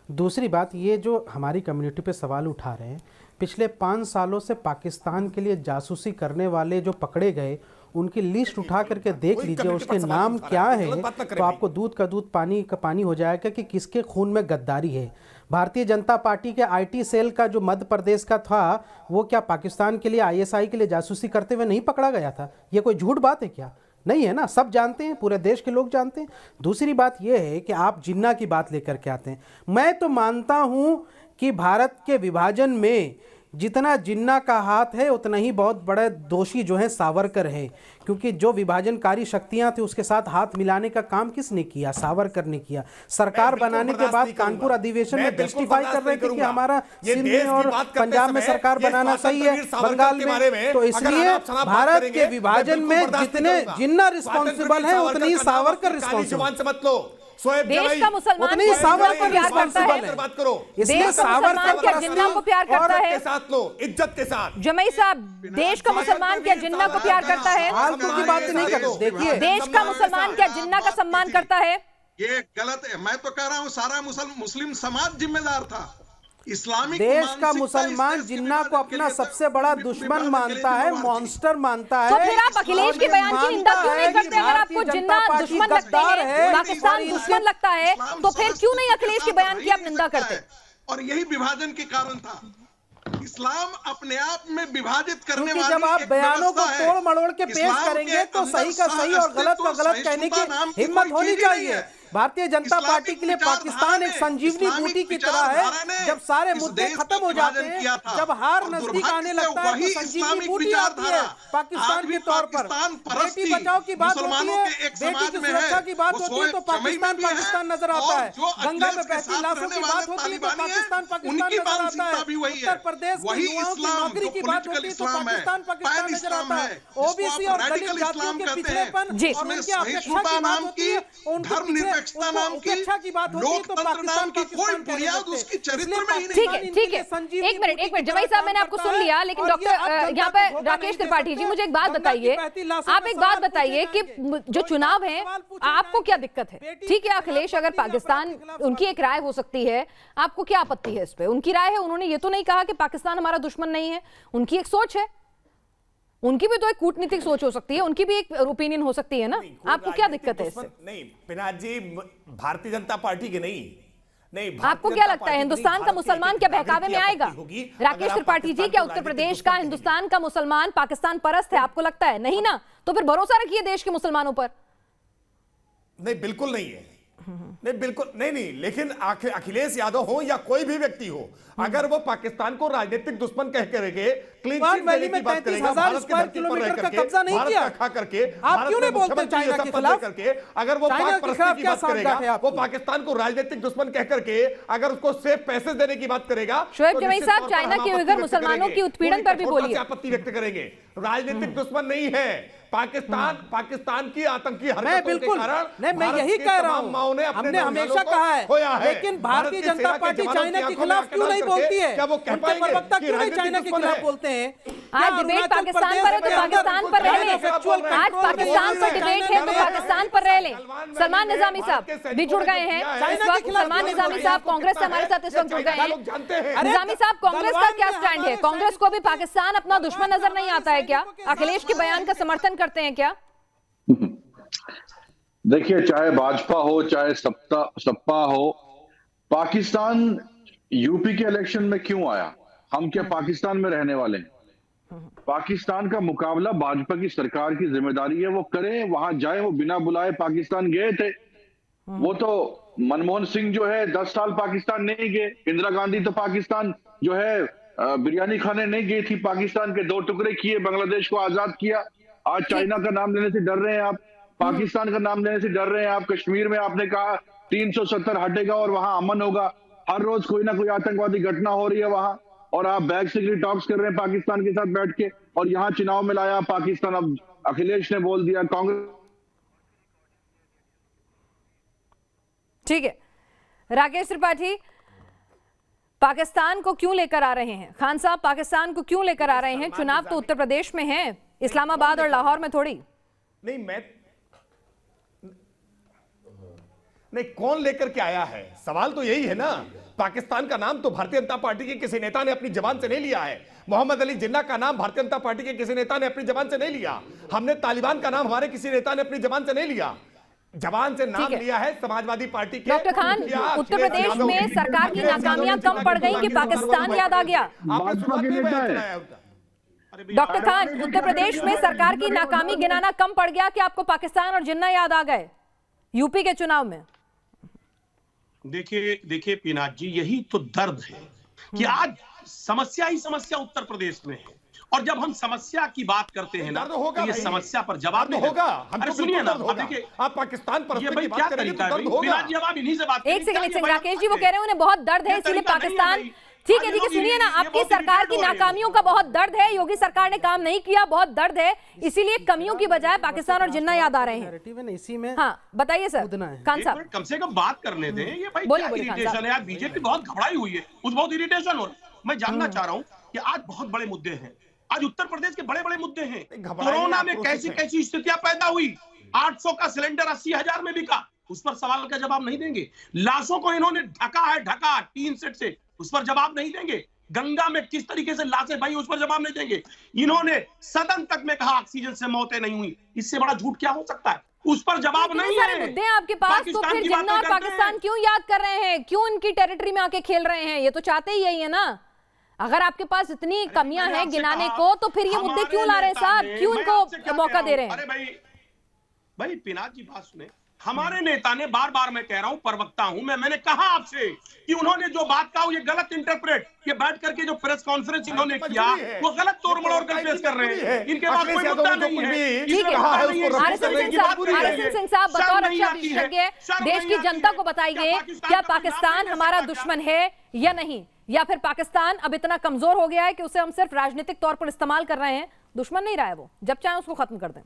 दूसरी बात, ये जो हमारी कम्युनिटी पे सवाल उठा रहे हैं, पिछले 5 सालों से पाकिस्तान के लिए जासूसी करने वाले जो पकड़े गए, उनकी लिस्ट उठा करके देख लीजिए, उसके नाम क्या है, तो आपको दूध का दूध पानी का पानी हो जाएगा कि किसके खून में गद्दारी है। भारतीय जनता पार्टी के आईटी सेल का जो मध्य प्रदेश का था, वो क्या पाकिस्तान के लिए, आईएसआई के लिए जासूसी करते हुए नहीं पकड़ा गया था? ये कोई झूठ बात है क्या? नहीं है ना, सब जानते हैं, पूरे देश के लोग जानते हैं। दूसरी बात यह है कि आप जिन्ना की बात लेकर के आते हैं। मैं तो मानता हूं कि भारत के विभाजन में जितना जिन्ना का हाथ है, उतना ही बहुत बड़े दोषी जो है सावरकर है, क्योंकि जो विभाजनकारी शक्तियां थी उसके साथ हाथ मिलाने का काम किसने किया? सावरकर ने किया। सरकार बनाने के बाद कानपुर अधिवेशन में जस्टिफाई कर रहे थे कि हमारा सिंध में और पंजाब में सरकार बनाना सही है, बंगाल में। तो इसलिए भारत के विभाजन में जितने जिन्ना रिस्पॉन्सिबल है, उतने ही सावरकर रिस्पॉन्सिबल। देश का मुसलमान क्या सावरकर प्यार करता है? बात करो। इसलिए सावरकर क्या जिन्ना को प्यार करता है? के साथ लो, इज्जत के साथ। जमाई साहब, देश का मुसलमान क्या जिन्ना को प्यार करता है? फालतू की बात नहीं करते। देखिए, देश का मुसलमान क्या जिन्ना का सम्मान करता है? ये गलत है। मैं तो कह रहा हूँ सारा मुस्लिम समाज जिम्मेदार था। इस्लामिक देश का मुसलमान जिन्ना को अपना सबसे बड़ा दुश्मन मानता है, मॉन्स्टर मानता है। तो फिर आप अखिलेश के बयान की निंदा क्यों नहीं करते? अगर आपको जिन्ना दुश्मन लगता है, पाकिस्तान दुश्मन लगता है, तो फिर क्यों नहीं अखिलेश के बयान की आप निंदा करते? और यही विभाजन के कारण था। इस्लाम अपने आप में विभाजित करने वाली जब आप बयानों को तोड़ मड़ोड़ के पेश करेंगे तो सही का सही और गलत का गलत कहने की हिम्मत होनी चाहिए। भारतीय जनता पार्टी के लिए पाकिस्तान एक संजीवनी बूटी की तरह है। जब सारे मुद्दे खत्म हो जाते हैं, जब हार नजदीक आने लगता है, तो संजीवनी बूटी आती है पाकिस्तान के तौर पर। बेटी बचाओ की बात होती है, बेटी की सुरक्षा की बात होती है, तो पाकिस्तान नजर आता है। गंगा में बहती लाशों की बात होती है तो पाकिस्तान नजर आता है। उत्तर प्रदेश के युवाओं की नौकरी की बात होती है तो पाकिस्तान नजर आता है। ओबीसी और दलित जातियों के पिछड़ेपन और उनकी अपेक्षा की बात होती है, उनकी उपेक्षा की बात होती है, तो पाकिस्तान की कोई बुनियाद उसकी चरित्र में ही नहीं। ठीक है, एक मिनट जवाई साहब, मैंने आपको सुन लिया, लेकिन डॉक्टर यहाँ पे राकेश त्रिपाठी जी, मुझे एक बात बताइए। आप एक बात बताइए कि जो चुनाव है, आपको क्या दिक्कत है? ठीक है, अखिलेश अगर पाकिस्तान, उनकी एक राय हो सकती है, आपको क्या आपत्ति है इस पे? उनकी राय है, उन्होंने ये तो नहीं कहा कि पाकिस्तान हमारा दुश्मन नहीं है। उनकी एक सोच है, उनकी भी तो एक कूटनीतिक सोच हो सकती है, उनकी भी एक ओपिनियन हो सकती है ना। आपको क्या दिक्कत है इससे? नहीं पिनाक जी, भारतीय जनता पार्टी की नहीं, आपको क्या लगता है हिंदुस्तान का मुसलमान क्या बहकावे में आएगा? राकेश त्रिपाठी जी, क्या उत्तर प्रदेश का, हिंदुस्तान का मुसलमान पाकिस्तान परस्त है? आपको लगता है? नहीं ना, तो फिर भरोसा रखिए देश के मुसलमानों पर। नहीं, बिल्कुल नहीं है। नहीं, बिल्कुल नहीं। लेकिन अखिलेश यादव हो या कोई भी व्यक्ति हो, अगर वो पाकिस्तान को राजनीतिक दुश्मन कह करके क्लीन चिट देने की बात करेगा, भारत के धरती पर रह करके, भारत का खा करके, आप क्यों नहीं बोलते चाइना के खिलाफ? करके अगर वो पाक परस्ती की बात करेगा, वो पाकिस्तान को राजनीतिक दुश्मन कह करके अगर उसको सेफ पैसेज देने की बात करेगा, शोएब जमाई साहब, चाइना के उइगर मुसलमानों की उत्पीड़न पर भी बोलिए। आपत्ति व्यक्त करेंगे। राजनीतिक दुश्मन नहीं है पाकिस्तान की आतंकी हरकतों के कारण। नहीं, मैं यही कह रहा हूं, हमने हमेशा कहा है, लेकिन भारतीय जनता पार्टी चाइना के खिलाफ क्यों नहीं बोलती है? उनके प्रवक्ता क्यों नहीं चाइना के खिलाफ बोलते हैं? आज डिबेट पाकिस्तान पर है तो पाकिस्तान पर रह लें। आज पाकिस्तान पर डिबेट है तो पाकिस्तान पर रह लें। सलमान निजामी साहब भी जुड़ गए हैं इस वक्त। सलमान निजामी साहब कांग्रेस से हमारे साथ इस वक्त जुड़ गए हैं। निजामी साहब, कांग्रेस का क्या स्टैंड है? कांग्रेस को भी पाकिस्तान अपना दुश्मन नजर नहीं आता है क्या? अखिलेश के बयान का समर्थन करते हैं क्या? देखिए, चाहे भाजपा हो चाहे सपा हो, पाकिस्तान यूपी के इलेक्शन में क्यों आया? हम क्या पाकिस्तान में रहने वाले हैं? पाकिस्तान का मुकाबला भाजपा की सरकार की जिम्मेदारी है, वो करें, वहां जाए। वो बिना बुलाए पाकिस्तान गए थे। वो तो मनमोहन सिंह जो है 10 साल पाकिस्तान नहीं गए। इंदिरा गांधी तो पाकिस्तान जो है बिरयानी खाने नहीं गई थी। पाकिस्तान के 2 टुकड़े किए, बांग्लादेश को आजाद किया। आज चाइना का नाम लेने से डर रहे हैं आप, पाकिस्तान का नाम लेने से डर रहे हैं आप। कश्मीर में आपने कहा 370 हटेगा और वहां अमन होगा। हर रोज कोई ना कोई आतंकवादी घटना हो रही है वहां, और आप बैक सिक्योरिटी टॉक्स कर रहे हैं पाकिस्तान के साथ बैठ के, और यहाँ चुनाव में लाया पाकिस्तान। अब अखिलेश ने बोल दिया, कांग्रेस। ठीक है, राकेश त्रिपाठी, पाकिस्तान को क्यों लेकर आ रहे हैं? खान साहब, पाकिस्तान को क्यों लेकर आ रहे हैं? चुनाव तो उत्तर प्रदेश में है, इस्लामाबाद और लाहौर में थोड़ी। नहीं, कौन लेकर के आया है, सवाल तो यही है ना। पाकिस्तान का नाम तो भारतीय जनता पार्टी के किसी नेता ने अपनी जबान से नहीं लिया है। मोहम्मद अली जिन्ना का नाम भारतीय जनता पार्टी के किसी नेता ने अपनी जबान से नहीं लिया। हमने तालिबान का नाम हमारे किसी नेता ने अपनी जबान से नहीं लिया। जबान से नाम लिया है समाजवादी पार्टी के। डॉक्टर खान, उत्तर प्रदेश में सरकार की नाकामियां कम पड़ गई कि पाकिस्तान याद आ गया? डॉक्टर खान, उत्तर प्रदेश में सरकार की नाकामी गिनाना कम पड़ गया कि आपको पाकिस्तान और जिन्ना याद आ गए यूपी के चुनाव में? देखिए पीनाथ जी, यही तो दर्द है कि आज समस्या ही समस्या उत्तर प्रदेश में है, और जब हम समस्या की बात करते हैं ना तो ये समस्या पर जवाब नहीं होगा। अरे सुनिए ना, देखिए आप पाकिस्तान पर ये भाई क्या तरीका है? पीनाथ जी, अब आप इन्हीं से बात एक सेकंड, राकेश जी वो कह रहे हैं उन्हें बहुत दर्द है इसलिए पाकिस्तान। ठीक है, देखिए सुनिए ना, आपकी सरकार की नाकामियों का बहुत दर्द है, योगी सरकार ने काम नहीं किया, बहुत दर्द है, इसीलिए कमियों की बजाय पाकिस्तान और जिन्ना याद आ रहे हैं इसी में। हाँ बताइए सर खान साहब, कम से कम बात करने दें। ये भाई क्या इरिटेशन है यार, बीजेपी बहुत घबराई हुई है, कुछ बहुत इरिटेशन हो रहा है। मैं जानना चाह रहा हूँ कि आज बहुत बड़े मुद्दे हैं, आज उत्तर प्रदेश के बड़े बड़े मुद्दे हैं। कोरोना में कैसी कैसी स्थितियां पैदा हुई, 800 का सिलेंडर 80,000 में बिका, उस पर सवाल का जवाब नहीं देंगे। लाशों को इन्होंने ढका टीन सेट से, उस पर जवाब नहीं देंगे। गंगा में किस तरीके से लाशें भाई, उस पर जवाब नहीं देंगे। इन्होंने सदन तक में कहा ऑक्सीजन से मौतें नहीं हुई, इससे बड़ा झूठ क्या हो सकता है? उस पर जवाब नहीं है। मुद्दे आपके पास, तो फिर जिन्ना और पाकिस्तान क्यों याद कर रहे हैं? क्यों इनकी टेरिटरी में आके खेल रहे हैं? ये तो चाहते ही यही है ना। अगर आपके पास इतनी कमियां हैं गिनाने को, तो फिर ये मुद्दे क्यों ला रहे हैं साहब? क्यों इनको मौका दे रहे हैं? अरे भाई पीनाथ जी बात सुने, हमारे नेता ने बार बार, मैं कह रहा हूं, प्रवक्ता हूं मैंने कहा आपसे कि उन्होंने जो बात कहा ये गलत इंटरप्रेट, ये बैठ करके जो प्रेस कॉन्फ्रेंस इन्होंने किया वो गलत तोड़ मरोड़ कर पेश कर रहे हैं। इनके पास कोई मुद्दा नहीं है। ठीक है, आरएसएन सिंह साहब बतौर रक्षा विशेषज्ञ देश की जनता को बताइए, क्या पाकिस्तान हमारा दुश्मन है या नहीं, या फिर पाकिस्तान अब इतना कमजोर हो गया है कि उसे हम सिर्फ राजनीतिक तौर पर इस्तेमाल कर रहे हैं? दुश्मन नहीं रहा है वो, जब चाहे उसको खत्म कर दें।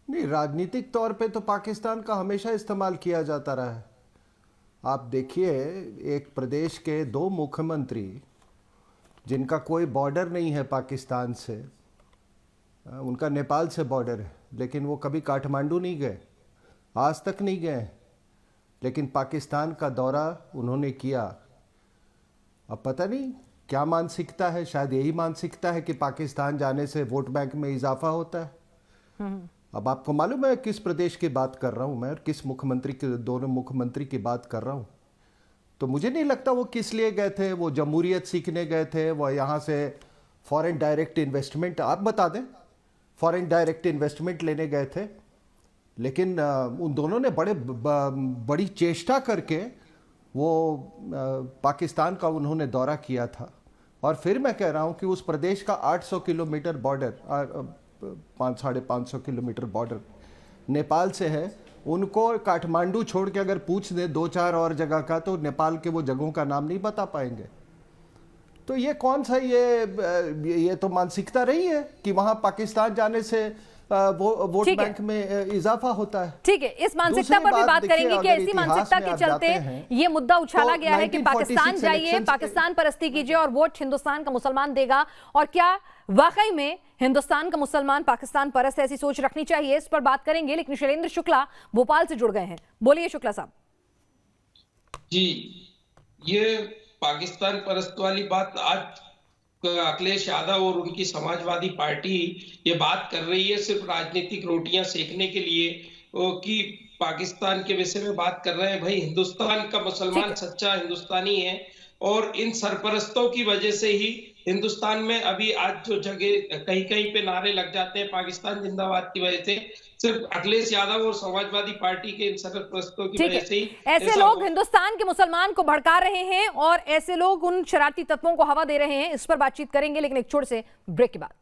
नहीं, राजनीतिक तौर पे तो पाकिस्तान का हमेशा इस्तेमाल किया जाता रहा है। आप देखिए, एक प्रदेश के 2 मुख्यमंत्री जिनका कोई बॉर्डर नहीं है पाकिस्तान से, उनका नेपाल से बॉर्डर है, लेकिन वो कभी काठमांडू नहीं गए, आज तक नहीं गए, लेकिन पाकिस्तान का दौरा उन्होंने किया। अब पता नहीं क्या मानसिकता है, शायद यही मानसिकता है कि पाकिस्तान जाने से वोट बैंक में इजाफा होता है। अब आपको मालूम है किस प्रदेश की बात कर रहा हूं मैं, और किस मुख्यमंत्री के, दोनों मुख्यमंत्री की बात कर रहा हूं। तो मुझे नहीं लगता वो किस लिए गए थे। वो जमहूरियत सीखने गए थे, वो यहाँ से फॉरेन डायरेक्ट इन्वेस्टमेंट, आप बता दें, फॉरेन डायरेक्ट इन्वेस्टमेंट लेने गए थे। लेकिन उन दोनों ने बड़ी चेष्टा करके वो पाकिस्तान का उन्होंने दौरा किया था। और फिर मैं कह रहा हूँ कि उस प्रदेश का 800 kilometre border, 500-550 kilometre border Nepal से है। उनको काठमांडू छोड़ के अगर पूछ दे 2-4 और जगह का, तो नेपाल के वो जगहों का नाम नहीं बता पाएंगे। तो ये कौन सा, ये तो मानसिकता रही है कि वहाँ पाकिस्तान जाने से वोट ठीक है। बैंक में इजाफा होता है। ठीक है, इस मानसिकता दूसरी पर भी बात बात देखिए, करेंगे कि अगर ऐसी इतिहास मानसिकता में के आप चलते जाते हैं, ये मुद्दा उछाला तो गया है कि पाकिस्तान 1946 जाइए, इलेक्शन पाकिस्तान परस्ती कीजिए और वोट हिंदुस्तान का मुसलमान देगा। और क्या वाकई में हिंदुस्तान का मुसलमान पाकिस्तान परस्त ऐसी सोच रखनी चाहिए? इस पर बात करेंगे, लेकिन शैलेंद्र शुक्ला भोपाल से जुड़ गए हैं। बोलिए शुक्ला साहब। जी, ये पाकिस्तान परस्त वाली बात आज अखिलेश यादव और उनकी समाजवादी पार्टी ये बात कर रही है सिर्फ राजनीतिक रोटियां सेकने के लिए कि पाकिस्तान के विषय में बात कर रहे हैं। भाई, हिंदुस्तान का मुसलमान सच्चा हिंदुस्तानी है और इन सरपरस्तों की वजह से ही हिंदुस्तान में अभी आज जो जगह कहीं कहीं पे नारे लग जाते हैं पाकिस्तान जिंदाबाद की वजह से, सिर्फ अखिलेश यादव और समाजवादी पार्टी के इन सरपरस्तों की वजह से ही ऐसे लोग हिंदुस्तान के मुसलमान को भड़का रहे हैं और ऐसे लोग उन शरारती तत्वों को हवा दे रहे हैं। इस पर बातचीत करेंगे, लेकिन एक छोटे से ब्रेक के बाद।